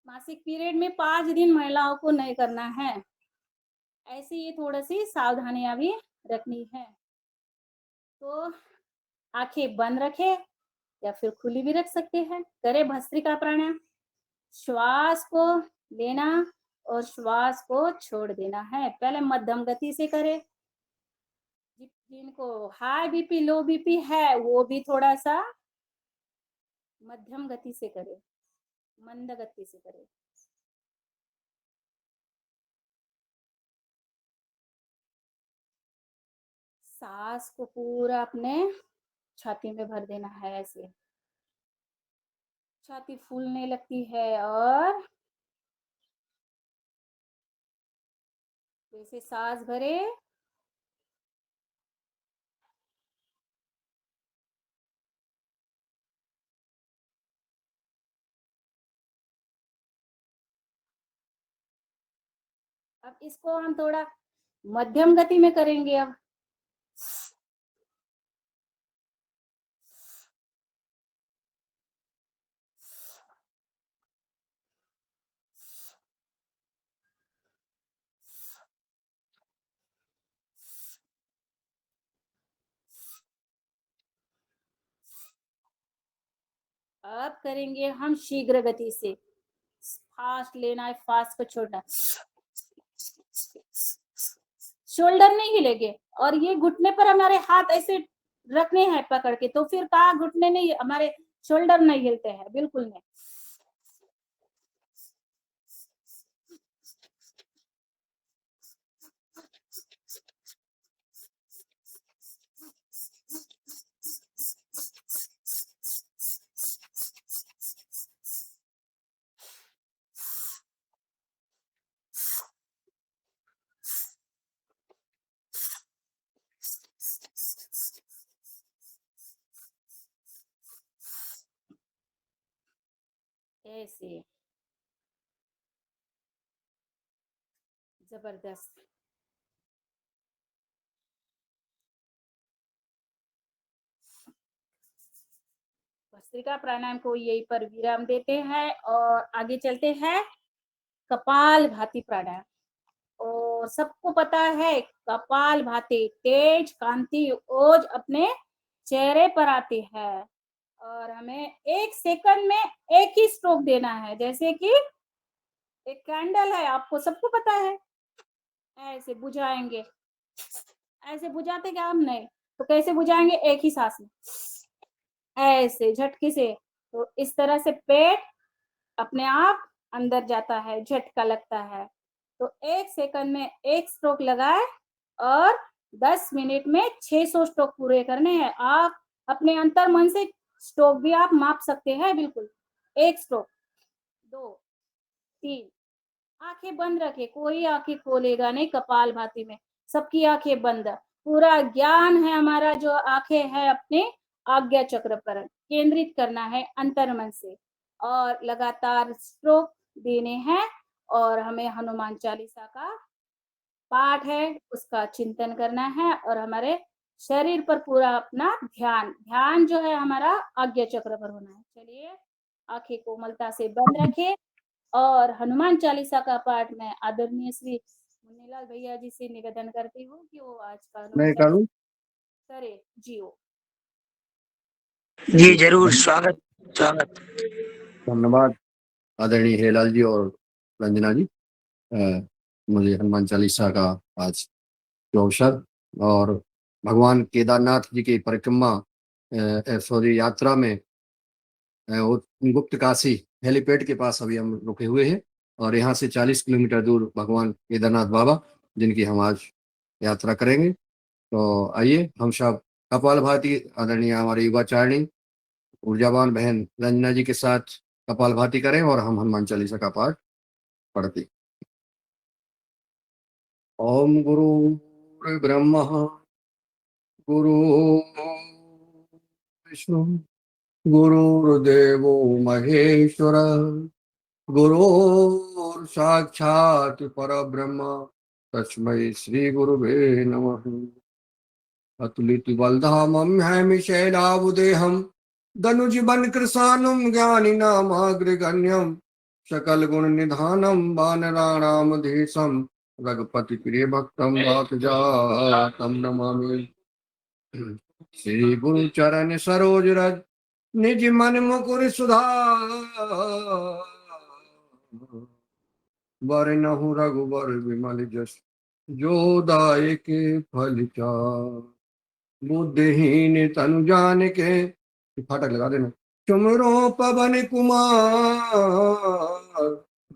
मासिक पीरियड में 5 दिन महिलाओं को नहीं करना है। ऐसे ये थोड़ी सी सावधानियां भी रखनी है। तो आंखें बंद रखे या फिर खुली भी रख सकते हैं। करें भस्त्रिका प्राणायाम। श्वास को लेना और श्वास को छोड़ देना है। पहले मध्यम गति से करें। जिनको हाई बीपी, लो बीपी है, वो भी थोड़ा सा मध्यम गति से करें, मंद गति से करें। सांस को पूरा अपने छाती में भर देना है। ऐसे छाती फूलने लगती है और जैसे सांस भरे अब इसको हम थोड़ा मध्यम गति में करेंगे। अब करेंगे हम शीघ्र गति से। फास्ट लेना है, फास्ट को छोड़ना। शोल्डर नहीं हिलेंगे और ये घुटने पर हमारे हाथ ऐसे रखने हैं पकड़ के, तो फिर कहा घुटने नहीं, हमारे शोल्डर नहीं हिलते हैं, बिल्कुल नहीं। ऐसे जबरदस्त। भस्त्रिका प्राणायाम को यहीं पर विराम देते हैं और आगे चलते हैं कपाल भाती प्राणायाम। और सबको पता है कपाल भाती तेज कांति ओज अपने चेहरे पर आती है और हमें 1 सेकंड में एक ही स्ट्रोक देना है, जैसे कि एक कैंडल है, आपको सबको पता है, ऐसे बुझाएंगे। ऐसे बुझाते क्या हम? नहीं, तो कैसे बुझाएंगे? एक ही सांस में ऐसे झटके से। तो इस तरह से पेट अपने आप अंदर जाता है, झटका लगता है। तो 1 सेकंड में एक स्ट्रोक लगाए और 10 मिनट में 600 स्ट्रोक पूरे करने हैं। आप अपने अंतर मन से स्ट्रोक भी आप माप सकते हैं, बिल्कुल। 1 स्ट्रोक, 2, 3। आंखें बंद रखे, कोई आंखें खोलेगा नहीं कपाल भाती में, सबकी आंखें बंद। पूरा ज्ञान है हमारा, जो आंखें है अपने आज्ञा चक्र पर केंद्रित करना है अंतर मन से और लगातार स्ट्रोक देने हैं। और हमें हनुमान चालीसा का पाठ है, उसका चिंतन करना है और हमारे शरीर पर पूरा अपना ध्यान ध्यान जो है हमारा आज्ञा चक्र पर होना है। चलिए, आंखें कोमलता से बंद रखे और हनुमान चालीसा का पाठ मैं आदरणीय श्री मुन्नीलाल भैया जी से निवेदन करती हूँ कि वो आज का हनुमान मैं चालीसा करूं? करे। जी ओ। जी जरूर, स्वागत स्वागत। धन्यवाद आदरणीय हेलाल जी और रंजना जी। मुझे हनुमान चालीसा का आज जो अवसर और भगवान केदारनाथ जी की परिक्रमा सॉरी यात्रा में वो गुप्त काशी हेलीपैड के पास अभी हम रुके हुए हैं और यहाँ से 40 किलोमीटर दूर भगवान केदारनाथ बाबा जिनकी हम आज यात्रा करेंगे। तो आइए हम सब कपालभाति आदरणीय हमारी युवाचारिणी ऊर्जावान बहन रंजना जी के साथ कपालभाति करें और हम हनुमान चालीसा का पाठ पढ़ते। ओम गुरु ब्रह्मा गुरु विष्णु गुरुर्देवो महेश्वर गुरुर् साक्षात् परब्रह्म तस्मै श्री गुरुवे नमः। अतुलित बलधामं हैमिशैलाबुदेहं धनुजीवन कृशानं ज्ञानिनामाग्रगण्यं सकल गुण निधानं वानराणाम देशं रघुपति प्रिय भक्तं वातजातं नमामि। श्री गुरु चरण सरोज रज निज मन मुकुर सुधार वरनहु रघुबर विमल जस जो दायक फल चार। बुद्धिहीन तनु जान के फाटक लगा देना। तुमरो पवन कुमार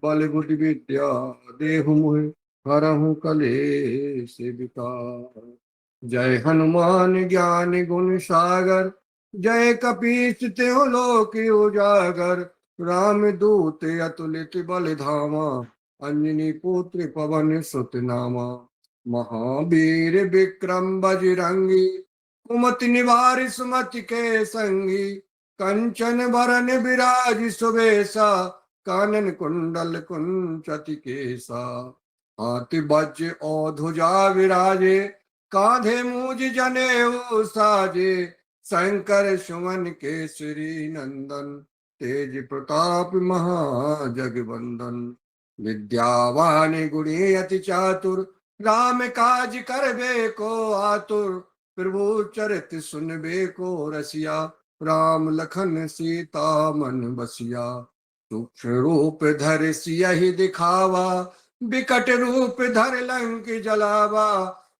बल बुद्धि विद्या देहु मोहे हरहु कलेश विकार। जय हनुमान ज्ञान गुण सागर जय कपीस तेहु लोक उजागर। राम दूत अतुलित बल धामा अंजनी पुत्र पवन सुत नामा। महावीर विक्रम बजरंगी कुमति निवार सुमति के संगी। कंचन वरन विराज सुबेसा कानन कुंडल कुंचति केसा। हाथी वज्र और ध्वजा विराजे कांधे मूज जनेऊ साजे। शंकर सुमन केसरी नंदन तेज प्रताप महाजगवंदन। विद्यावान गुणी अति चातुर राम काज करबे को आतुर। प्रभु चरित सुनबे को रसिया राम लखन सीता मन बसिया। सूक्ष्म रूप धर सियहि दिखावा, विकट रूप धर लंक जलावा।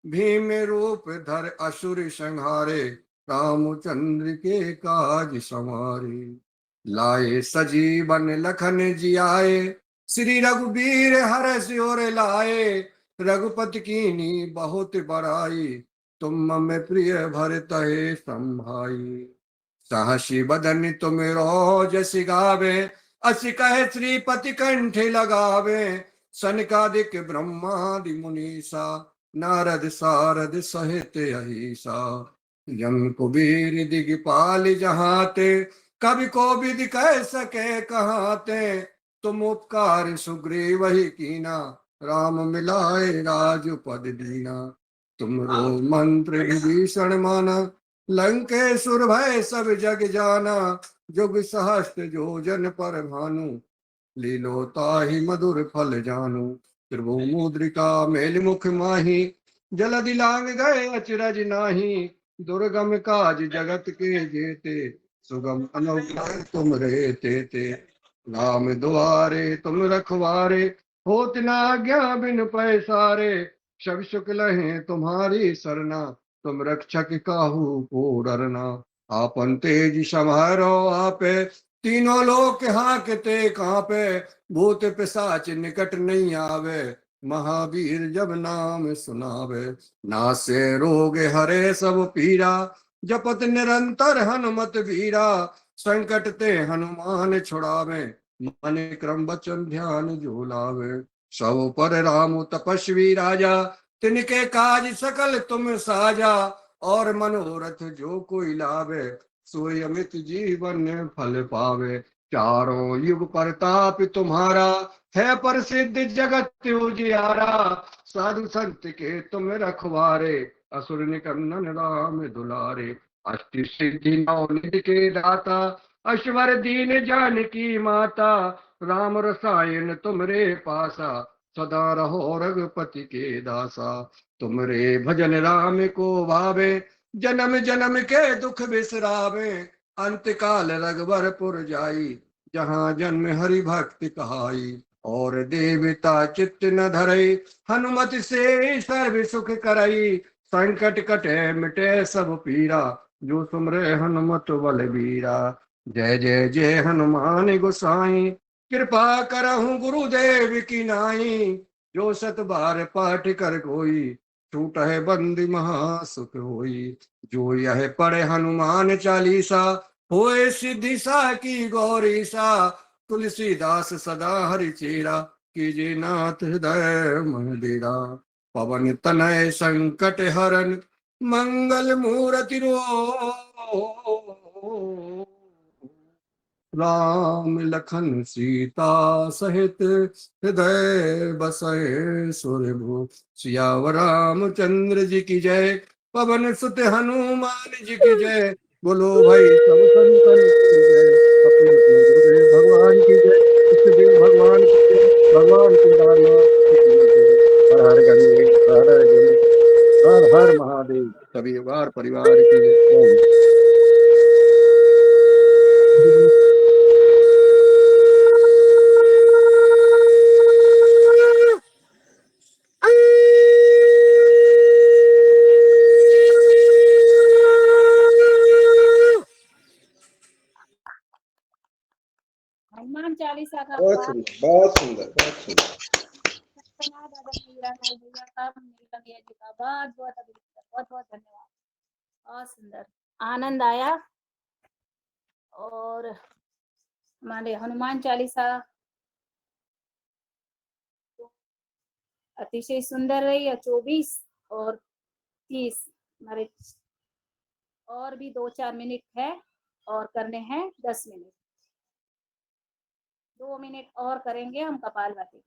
भीम रूप धर असुर संहारे, रामचंद्र के काज संवारे। लाए सजीवन लखन जियाए, श्री रघुबीर हरष और लाए। रघुपति कीनी बहुत बड़ाई, तुम मम प्रिय भरतहि संभाई। सहसी बदन तुम रोजस गावे, अस कह श्रीपति कंठ लगावे। सनकादिक ब्रह्मादि मुनीसा, नारद सारद सहित अहिसा। यम कुबीर दिगपाल जहाते, कवि कोविद कह सके कहाते। तुम उपकार सुग्रीव ही कीना, राम मिलाए राजपद दीना। तुमरो मंत्र विभीषण माना, लंकेशुर भय सब जग जाना। जुग सहस्त्र जोजन पर भानु, लीलो ताहि मधुर फल जानु। त्रिभुमुद्रिका मेल मुख माही, जलधि लांग गए अचरज नाही। दुर्गम काज जगत के जेते, सुगम अनुग्रह तुम रे तेते। राम दुआरे तुम रखवारे, होत न आज्ञा बिन पैसारे। सब सुख लहे तुम्हारी सरना, तुम रक्षक काहू को डरना। आपन तेज समारो आपे, तीनों लोक हांकते कांपे। भूत पिशाच निकट नहीं आवे, महावीर जब नाम सुनावे। नासे रोग हरे सब पीरा, जपत निरंतर हनुमत वीरा। संकट ते हनुमान छुड़ावे, मन क्रम वचन ध्यान जो लावे। सब पर राम तपस्वी राजा, तिनके काज सकल तुम साजा। और मनोरथ जो कोई लावे, सोई अमित जीवन फल पावे। चारों युग परताप तुम्हारा, है प्रसिद्ध जगत उजियारा। साधु संत के तुम रखवारे, असुर निकंदन राम दुलारे। अष्ट सिद्धि नौ निधि के दाता, अश्वर दीन जानकी माता। राम रसायन तुमरे पासा, सदा रहो रघुपति के दासा। तुमरे भजन राम को भावे, जन्म जन्म के दुख बिसरावे। अंत काल रघुबरपुर जाई, जहाँ जन्म हरि भक्ति कहाई। और देवता चित्त न धरई, हनुमत से सर्व सुख करई। संकट कटे मिटे सब पीरा, जो सुमरे हनुमत बलबीरा। जय जय जय हनुमान गोसाई, कृपा करहु गुरुदेव की नाई। जो सत बार पाठ कर कोई, छूट है बंदी महा सुख होई। जो यह पढ़े हनुमान चालीसा, होए सिद्धि सा की गौरी सा। तुलसीदास सदा हरि चेरा, कीजे नाथ हृदय मंदिरा। पवन तनय संकट हरन, मंगल मूर्ति रो। राम लखन सीता सहित, हृदय बसै सुरभु। सियावर रामचंद्र जी की जय, पवन सुत हनुमान जी की जय। बोलो भाई सब संतन की जय, अपने अपने गुरुदेव भगवान की जय। इष्ट देव भगवान की जय, भगवान केदारनाथ की जय। हर हर गंगे, हर हर जमुना, हर हर महादेव। सभी बार परिवार की जय। ओम। हनुमान चालीसा का बहुत पाठ सुंदर, बहुत सुंदर, बहुत सुंदर। दादा हीरालाल भैया का, नीलम भैया जी का बहुत बहुत अभिनंदन, बहुत बहुत धन्यवाद। बहुत सुंदर, आनंद आया। और हमारे हनुमान चालीसा अतिशय सुंदर रही। 24 और 30 हमारे और भी 2-4 मिनट है, और करने हैं 10 मिनट। 2 मिनट और करेंगे हम कपालभाति।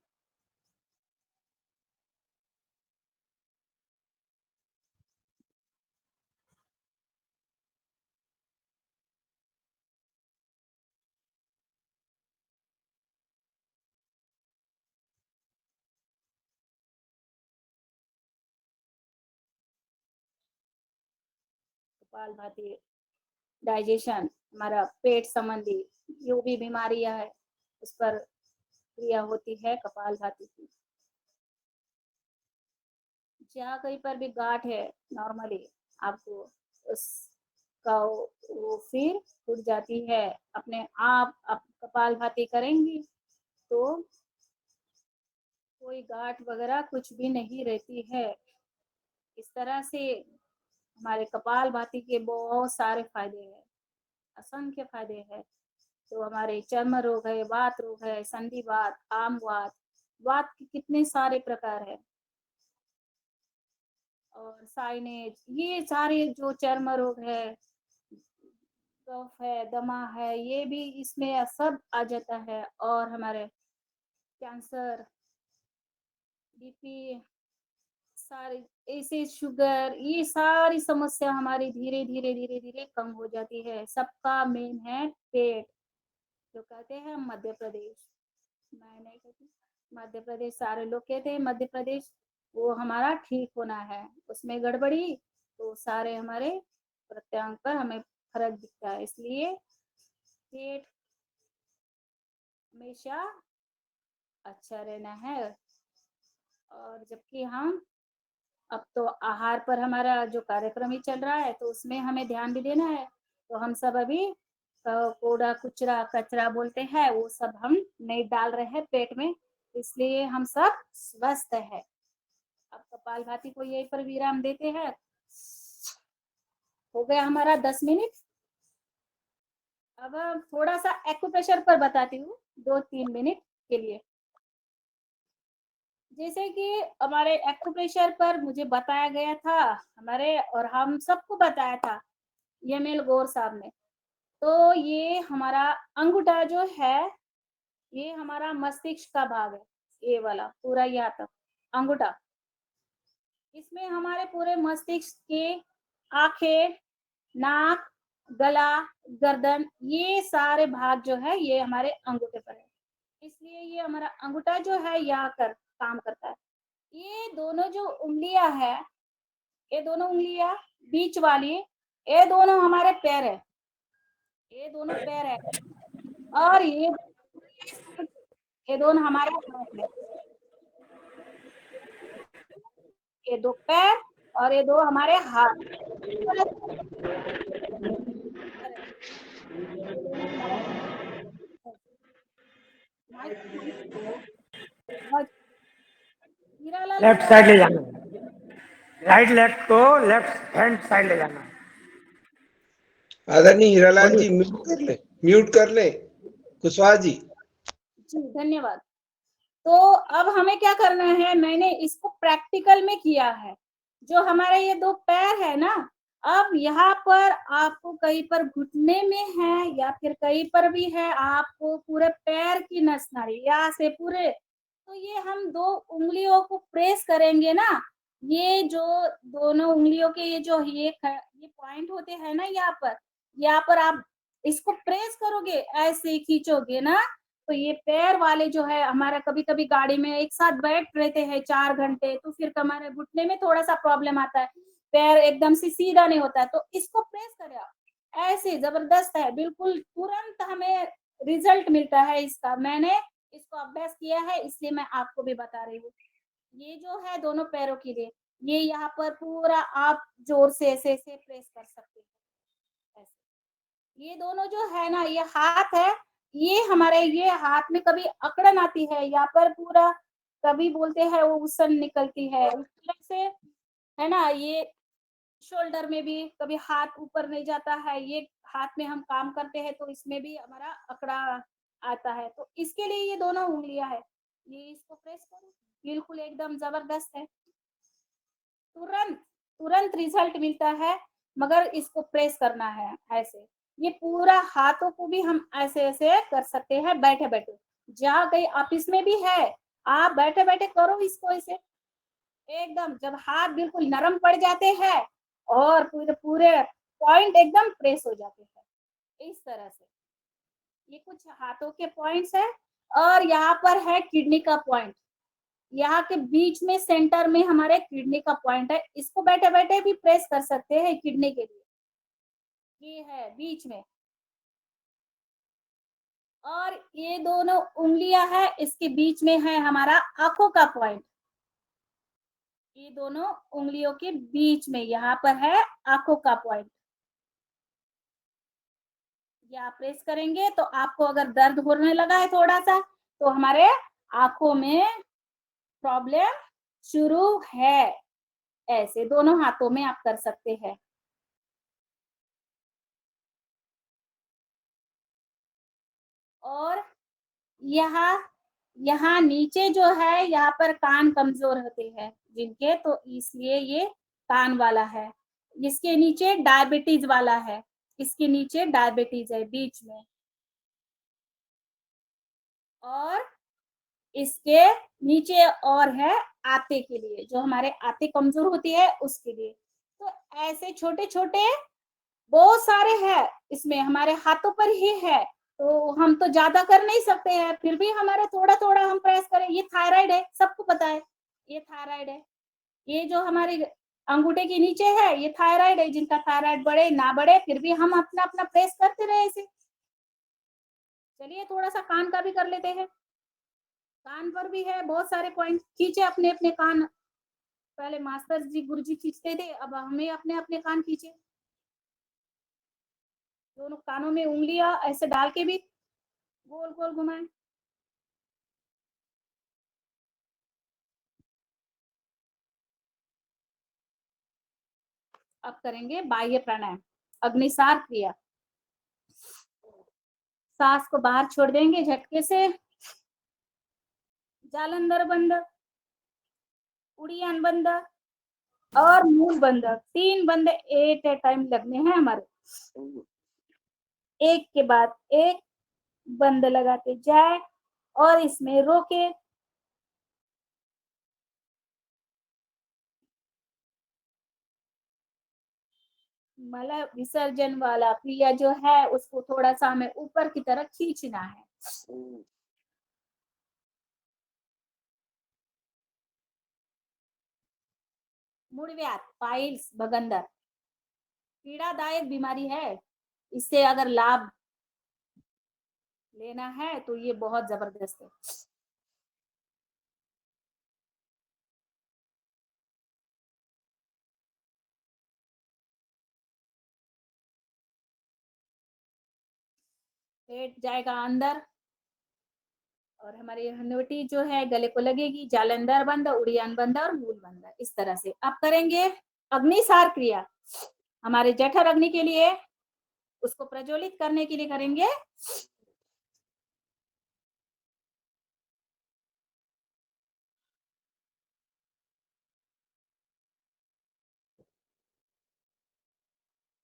कपालभाति डाइजेशन, हमारा पेट संबंधी जो भी बीमारियां है उस पर क्रिया होती है कपालभाति की। जहाँ कहीं पर भी गांठ है नॉर्मली आपको उसका वो फिर फूट जाती है अपने आप कपालभाति करेंगी तो कोई गांठ वगैरह कुछ भी नहीं रहती है। इस तरह से हमारे कपालभाति के बहुत सारे फायदे हैं, असंख्य फायदे हैं। तो हमारे चर्म रोग है, वात रोग है, संधिवात, आम वात, वात के कितने सारे प्रकार है, और साइनेज, ये सारे जो चर्म रोग है, कफ है, दमा है, ये भी इसमें सब आ जाता है। और हमारे कैंसर, बीपी, सारी ऐसे शुगर, ये सारी समस्या हमारी धीरे धीरे धीरे धीरे कम हो जाती है। सबका मेन है पेट, जो कहते हैं मध्य प्रदेश, मैं नहीं कहती मध्य प्रदेश, सारे लोग कहते हैं मध्य प्रदेश, वो हमारा ठीक होना है, उसमें गड़बड़ी तो सारे हमारे प्रत्यांग पर हमें फर्क दिखता है। इसलिए पेट हमेशा अच्छा रहना है। और जबकि हम अब तो आहार पर हमारा जो कार्यक्रम ही चल रहा है तो उसमें हमें ध्यान भी देना है। तो हम सब अभी कूड़ा कुचरा कचरा बोलते हैं वो सब हम नहीं डाल रहे हैं पेट में, इसलिए हम सब स्वस्थ है। अब कपालभाति को यहीं पर विराम देते हैं। हो गया हमारा 10 मिनट। अब थोड़ा सा एक्यूप्रेशर पर बताती हूँ 2-3 मिनट के लिए। जैसे कि हमारे एक्यूप्रेशर पर मुझे बताया गया था हमारे, और हम सबको बताया था यमेल गौर साहब ने। तो ये हमारा अंगूठा जो है, ये हमारा मस्तिष्क का भाग है, ये वाला पूरा यहाँ तक अंगूठा। इसमें हमारे पूरे मस्तिष्क के आंखें, नाक, गला, गर्दन, ये सारे भाग जो है ये हमारे अंगूठे पर है। इसलिए ये हमारा अंगूठा जो है यहाँ कर काम करता है। ये दोनों जो उंगलियां है, ये दोनों उंगलियां बीच वाली, ये दोनों हमारे पैर है, ये दोनों पैर है। और ये दोनों हमारे हाथ है, ये दो पैर और ये दो हमारे हाथ। ये दोनों हमारे हीरालाल लेफ्ट साइड ले जाना, राइट लेफ्ट को लेफ्ट हैंड साइड ले जाना। आदरणीय हीरालाल जी म्यूट कर ले कुशवाहा जी। जी धन्यवाद। तो अब हमें क्या करना है, मैंने इसको प्रैक्टिकल में किया है। जो हमारे ये दो पैर है ना, अब यहाँ पर आपको कहीं पर घुटने में है या फिर कहीं पर भी है, आपको पूरे पैर की नस नाड़ी यहाँ से पूरे, तो ये हम दो उंगलियों को प्रेस करेंगे ना, ये जो दोनों उंगलियों के ये पॉइंट होते हैं ना, यहाँ पर आप इसको प्रेस करोगे, ऐसे खींचोगे ना, तो ये पैर वाले जो है हमारा, कभी कभी गाड़ी में एक साथ बैठ रहते हैं 4 घंटे, तो फिर हमारे घुटने में थोड़ा सा प्रॉब्लम आता है, पैर एकदम से सीधा नहीं होता है, तो इसको प्रेस करें आप, ऐसे जबरदस्त है, बिल्कुल तुरंत हमें रिजल्ट मिलता है इसका। मैंने इसको अभ्यास किया है, इसलिए मैं आपको भी बता रही हूँ। ये जो है दोनों पैरों के लिए, ये यहाँ पर पूरा आप जोर से ऐसे ऐसे प्रेस कर सकते हैं ऐसे। ये दोनों जो है ना, ये हाथ है, ये हमारे ये हाथ में कभी अकड़न आती है, यहाँ पर पूरा कभी बोलते हैं वो उसन निकलती है, इस तरह से है ना। ये शोल्डर में भी कभी हाथ ऊपर नहीं जाता है, ये हाथ में हम काम करते हैं तो इसमें भी हमारा अकड़ा आता है, तो इसके लिए ये दोनों उंगलियां है, ये इसको प्रेस करो, बिल्कुल एकदम जबरदस्त है, तुरंत तुरंत रिजल्ट मिलता है। मगर इसको प्रेस करना है ऐसे, ये पूरा हाथों को भी हम ऐसे ऐसे कर सकते हैं बैठे बैठे, जहाँ कहीं ऑफिस में भी है, आप बैठे बैठे करो इसको ऐसे, एकदम जब हाथ बिल्कुल नरम पड़ जाते हैं और पूरे पूरे पॉइंट एकदम प्रेस हो जाते हैं इस तरह से। ये कुछ हाथों के पॉइंट्स है। और यहाँ पर है किडनी का पॉइंट, यहाँ के बीच में सेंटर में हमारे किडनी का पॉइंट है, इसको बैठे बैठे भी प्रेस कर सकते हैं किडनी के लिए। ये है बीच में, और ये दोनों उंगलियां है, इसके बीच में है हमारा आंखों का पॉइंट। ये दोनों उंगलियों के बीच में यहाँ पर है आंखों का पॉइंट। ये आप प्रेस करेंगे तो आपको अगर दर्द होने लगा है थोड़ा सा, तो हमारे आंखों में प्रॉब्लम शुरू है। ऐसे दोनों हाथों में आप कर सकते हैं। और यहाँ यहाँ नीचे जो है, यहाँ पर कान कमजोर होते हैं जिनके, तो इसलिए ये कान वाला है। इसके नीचे डायबिटीज वाला है, इसके नीचे डायबिटीज है बीच में, और इसके नीचे और है आते के लिए, जो हमारे आते कमजोर होती है उसके लिए। तो ऐसे छोटे छोटे बहुत सारे हैं, इसमें हमारे हाथों पर ही है, तो हम तो ज्यादा कर नहीं सकते हैं, फिर भी हमारे थोड़ा थोड़ा हम प्रेस करें। ये थायराइड है, सबको पता है ये थायराइड है। ये जो हमारे अंगूठे के नीचे है ये थायराइड है, जिनका थायराइड बढ़े ना बढ़े फिर भी हम अपना अपना प्रेस करते रहे ऐसे। चलिए थोड़ा सा कान का भी कर लेते हैं। कान पर भी है बहुत सारे पॉइंट, खींचे अपने अपने कान। पहले मास्टर जी गुरुजी खींचते थे, अब हमें अपने अपने कान खींचे। दोनों कानों में उंगलियां ऐसे डाल के भी गोल गोल घुमाएं। अब करेंगे बाह्य प्राणायाम, अग्निसार क्रिया। सांस को बाहर छोड़ देंगे झटके से। जालंधर बंद, उड़ियान बंद और मूल बंद, 3 बंद एट ए टाइम लगने हैं हमारे। एक के बाद एक बंद लगाते जाए और इसमें रोके। मल विसर्जन वाला क्रिया जो है उसको थोड़ा सा हमें ऊपर की तरफ खींचना है। मूळव्याध, पाइल्स, बगंदर पीड़ादायक बीमारी है। इससे अगर लाभ लेना है तो ये बहुत जबरदस्त है। पेट जाएगा अंदर और हमारी हनवटी जो है गले को लगेगी। जालंधर बंद, उड़ियान बंद और मूल बंद, इस तरह से अब करेंगे अग्निसार क्रिया। हमारे जठर अग्नि के लिए, उसको प्रज्वलित करने के लिए करेंगे।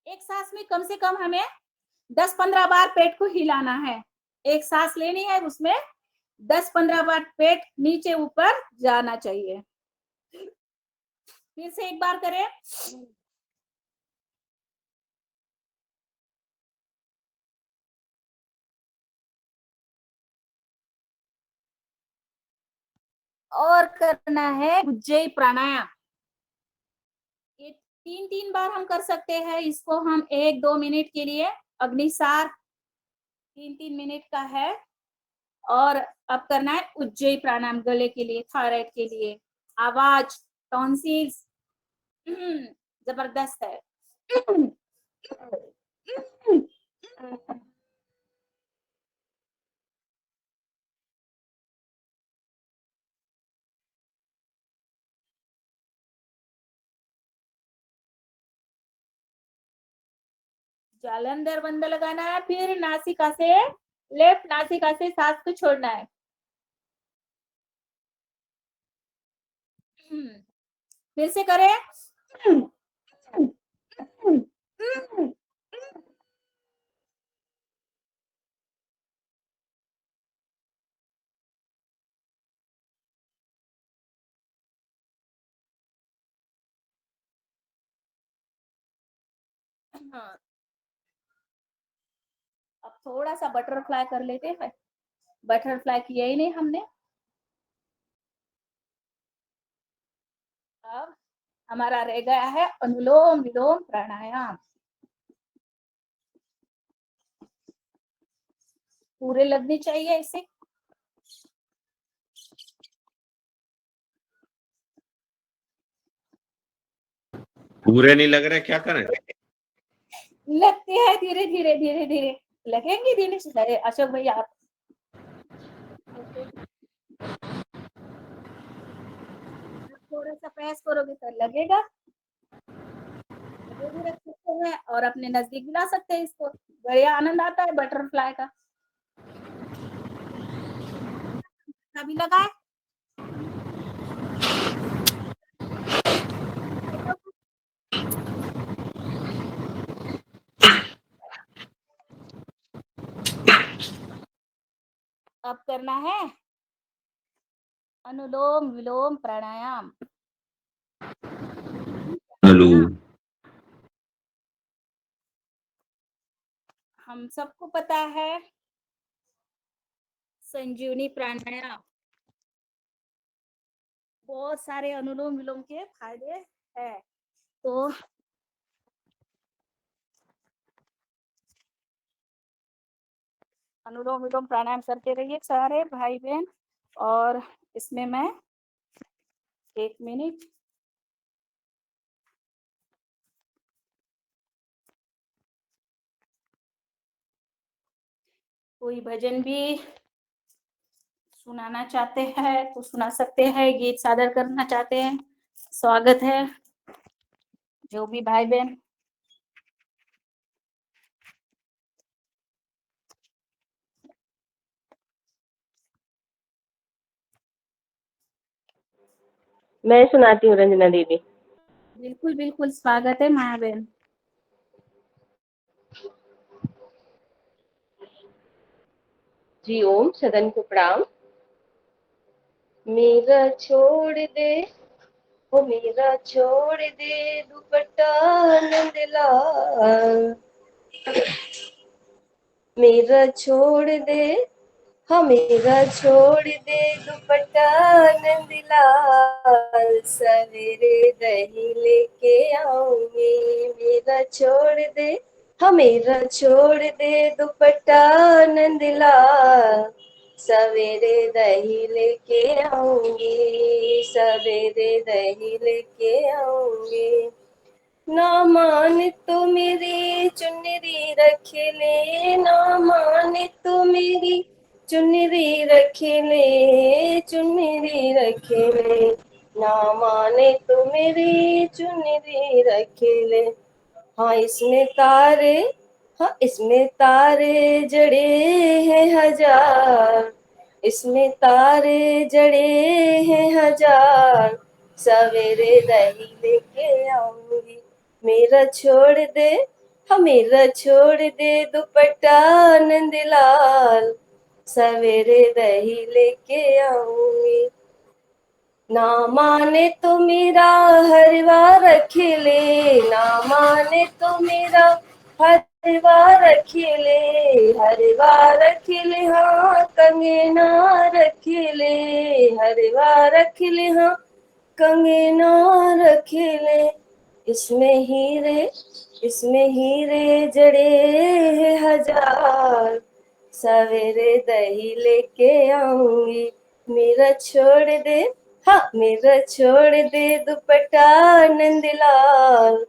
एक सांस में कम से कम हमें 10-15 बार पेट को हिलाना है। एक सांस लेनी है, उसमें 10-15 बार पेट नीचे ऊपर जाना चाहिए। फिर से एक बार करें। और करना है उज्जयी प्राणायाम। ये 3-3 बार हम कर सकते हैं इसको। हम 1-2 मिनट के लिए अग्निसार 3-3 मिनट का है। और अब करना है उज्जयी प्राणायाम, गले के लिए, थायराइड के लिए, आवाज, टॉन्सिल्स जबरदस्त है। जालंधर बंद लगाना है, फिर नासिका से, लेफ्ट नासिका से सांस को छोड़ना है। फिर से करें। हाँ, अब थोड़ा सा बटरफ्लाई कर लेते हैं। बटरफ्लाई किया ही नहीं हमने। अब हमारा रह गया है अनुलोम विलोम प्राणायाम। पूरे लगने चाहिए ऐसे। पूरे नहीं लग रहे, क्या करें? लगते हैं धीरे धीरे धीरे धीरे लगेंगे धीरे से। अरे अशोक भैया आप थोड़ा सा प्रयास करोगे तो लगेगा। आगे भी रख सकते हैं और अपने नजदीक भी ला सकते हैं इसको। बढ़िया आनंद आता है बटरफ्लाई का। कभी लगा है? अब करना है अनुलोम विलोम प्राणायाम। हेलो। हम सबको पता है संजीवनी प्राणायाम, बहुत सारे अनुलोम विलोम के फायदे हैं। तो अनुलोम विलोम प्राणायाम करते रहिए सारे भाई बहन। और इसमें मैं 1 मिनट कोई भजन भी सुनाना चाहते हैं तो सुना सकते हैं, गीत सादर करना चाहते हैं स्वागत है। जो भी भाई बहन मैं सुनाती हूँ रंजना दीदी। बिल्कुल बिल्कुल स्वागत है माया बहन। जी ओम, सदन को प्रणाम। मेरा छोड़ दे, ओ मेरा छोड़ दे दुपट्टा नंदलाल, मेरा छोड़ दे, हाँ मेरा छोड़ दे दुपट्टा नंदलाल, सवेरे दही लेके आऊंगी। मेरा छोड़ दे, हाँ मेरा छोड़ दे दुपट्टा नंदलाल, सवेरे दही लेके आऊंगी, सवेरे दही लेके आऊंगी। ना मान तो मेरी चुनरी रख ले, ना मान तो मेरी चुनरी रख ले, चुनरी रख ले, ना माने तो मेरी चुनरी रख ले। हाँ इसमें तारे, हाँ इसमें तारे जड़े हैं हजार, इसमें तारे जड़े हैं हजार, सवेरे दही लेके आऊंगी। मेरा छोड़ दे, हाँ मेरा छोड़ दे दुपट्टा नंदलाल, सवेरे दही लेके आऊंगी। ना माने तो मेरा हरवा रख ले, ना माने तो मेरा हरवा रख ले, हरवा रख ले, हाँ कंगना रख ले, हरवा रख ले, हाँ कंगना रख ले। इसमें हीरे, इसमें हीरे जड़े हैं हजार, सवेरे दही लेके आऊंगी। मेरा छोड़ दे, हाँ मेरा छोड़ दे दुपट्टा नंदलाल,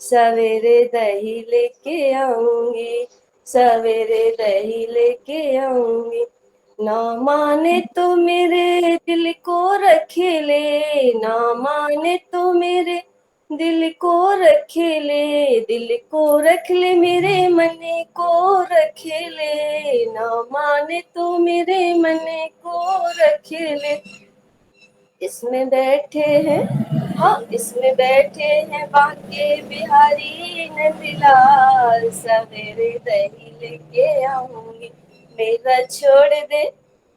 सवेरे दही लेके आऊंगी, सवेरे दही लेके आऊंगी। ना माने तो मेरे दिल को रख ले, ना माने तो मेरे दिल को रख ले, दिल को रख ले, मेरे मन को रख ले, ना माने तो मेरे मन को रख ले। इसमें बैठे हैं, हाँ इसमें बैठे हैं बांके बिहारी नंदलाल, सवेरे दही लेके आऊंगी। मेरा छोड़ दे,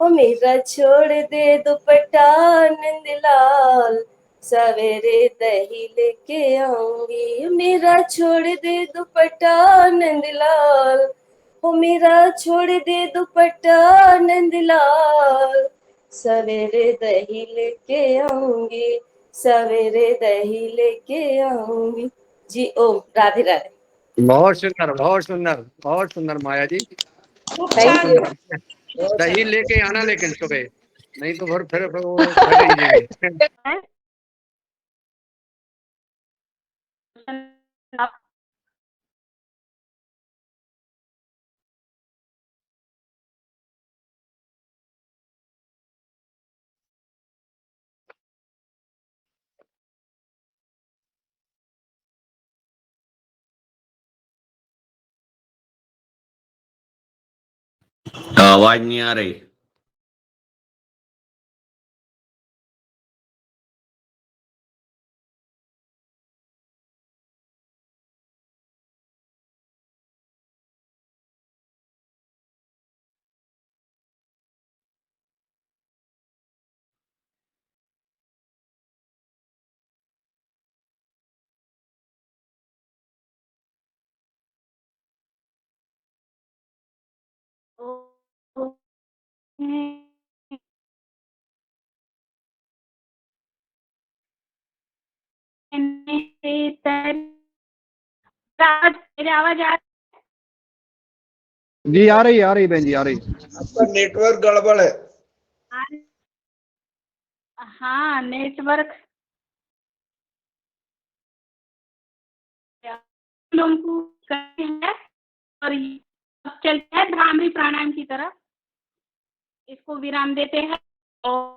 ओ मेरा छोड़ दे दुपट्टा नंदलाल, सवेरे दही लेके आऊंगी। मेरा छोड़ दे दुपट्टा नंदलाल, ओ मेरा छोड़ दे दुपट्टा नंदलाल, सवेरे दही लेके आऊंगी, सवेरे दही लेके आऊंगी। जी ओम, राधे राधे। बहुत सुंदर, बहुत सुंदर, बहुत सुंदर माया जी। खूप थैंक छान. यू. दही लेके आना लेकिन सुबह, नहीं तो फिर वो फट ही जाएंगे. आवाज नहीं आ रही. मेरी आवाज आ जी आ रही बहन जी, आ रही. आपका नेटवर्क गड़बड़ है. हाँ नेटवर्क हमको करते हैं और अब चलते हैं भ्रामरी प्राणायाम की तरफ. इसको विराम देते हैं और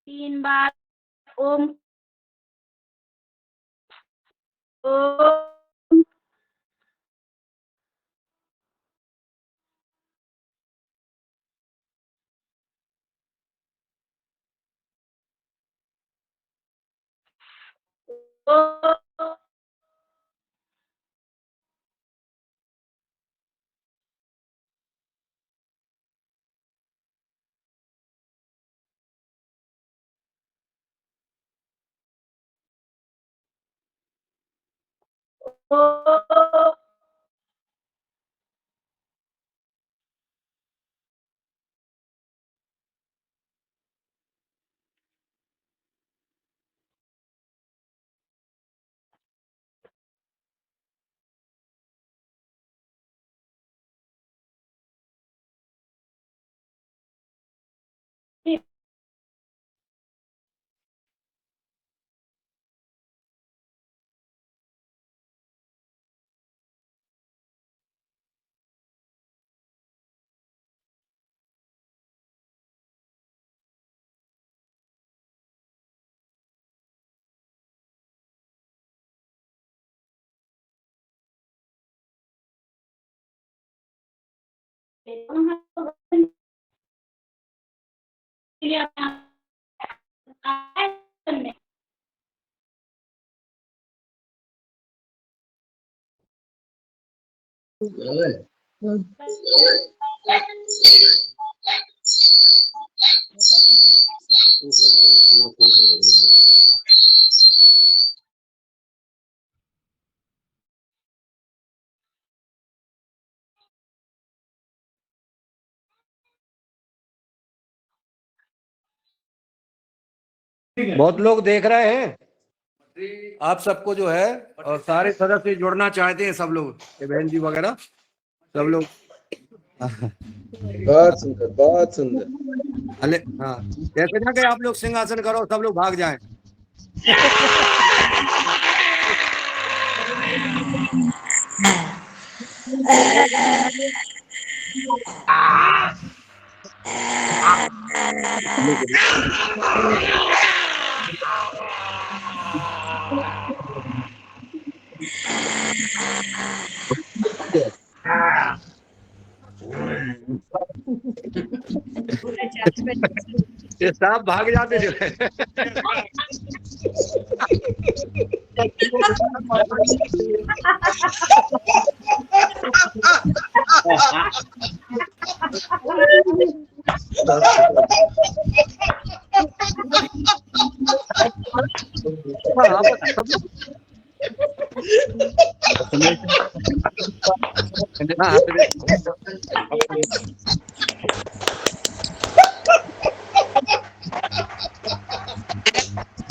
तीन बार ओम ओम बहुत लोग देख रहे हैं आप सबको जो है, और सारे सदस्य जुड़ना चाहते हैं, सब लोग बहन जी वगैरह सब लोग. बहुत सुंदर, बहुत सुंदर. अले हाँ, जैसे ना कि आप लोग सिंहासन करो, सब लोग भाग जाएं. ये सांप भाग जाते जो है।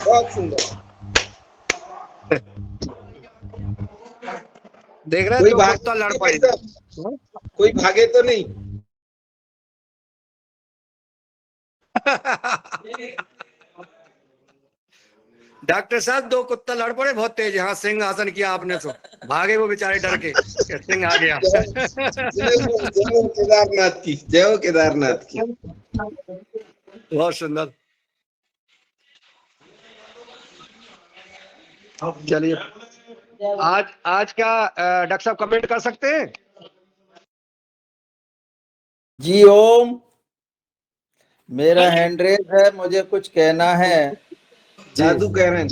बहुत सुंदर। देख रहे कोई हो भागे कुत्ता लड़ तो पाए। नहीं, कोई भागे तो नहीं। डॉक्टर साहब 2 कुत्ता लड़ पड़े बहुत तेज। हाँ, सिंह आसन किया आपने तो भागे वो बेचारे डर के कि सिंह आ गया। जय हो केदारनाथ की, जय हो केदारनाथ की। बहुत सुंदर। चलिए, आज क्या डॉक्टर साहब कमेंट कर सकते हैं? जी ओम, मेरा हैंड रेज है, मुझे कुछ कहना है जादू कह रहे हैं।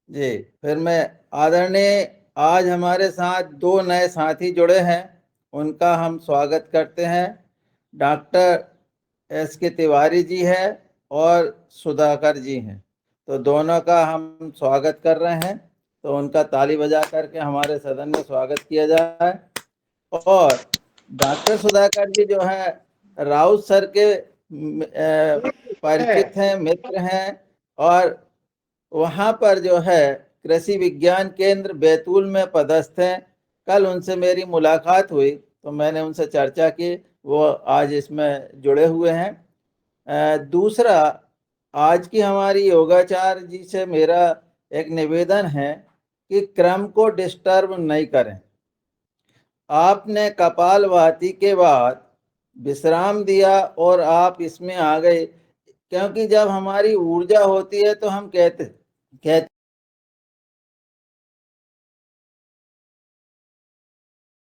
जी। फिर मैं आदरणीय, आज हमारे साथ 2 नए साथी जुड़े हैं, उनका हम स्वागत करते हैं। Doctor S.K. तिवारी जी है और सुधाकर जी हैं, तो दोनों का हम स्वागत कर रहे हैं। तो उनका ताली बजा करके हमारे सदन में स्वागत किया जाए। और डॉक्टर सुधाकर जी जो है राउत सर के परिचित हैं, मित्र हैं, और वहाँ पर जो है कृषि विज्ञान केंद्र बैतूल में पदस्थ हैं। कल उनसे मेरी मुलाकात हुई तो मैंने उनसे चर्चा की, वो आज इसमें जुड़े हुए हैं। दूसरा, आज की हमारी योगाचार्य जी से मेरा एक निवेदन है कि क्रम को डिस्टर्ब नहीं करें। आपने कपालभाति के बाद विश्राम दिया और आप इसमें आ गए, क्योंकि जब हमारी ऊर्जा होती है तो हम कहते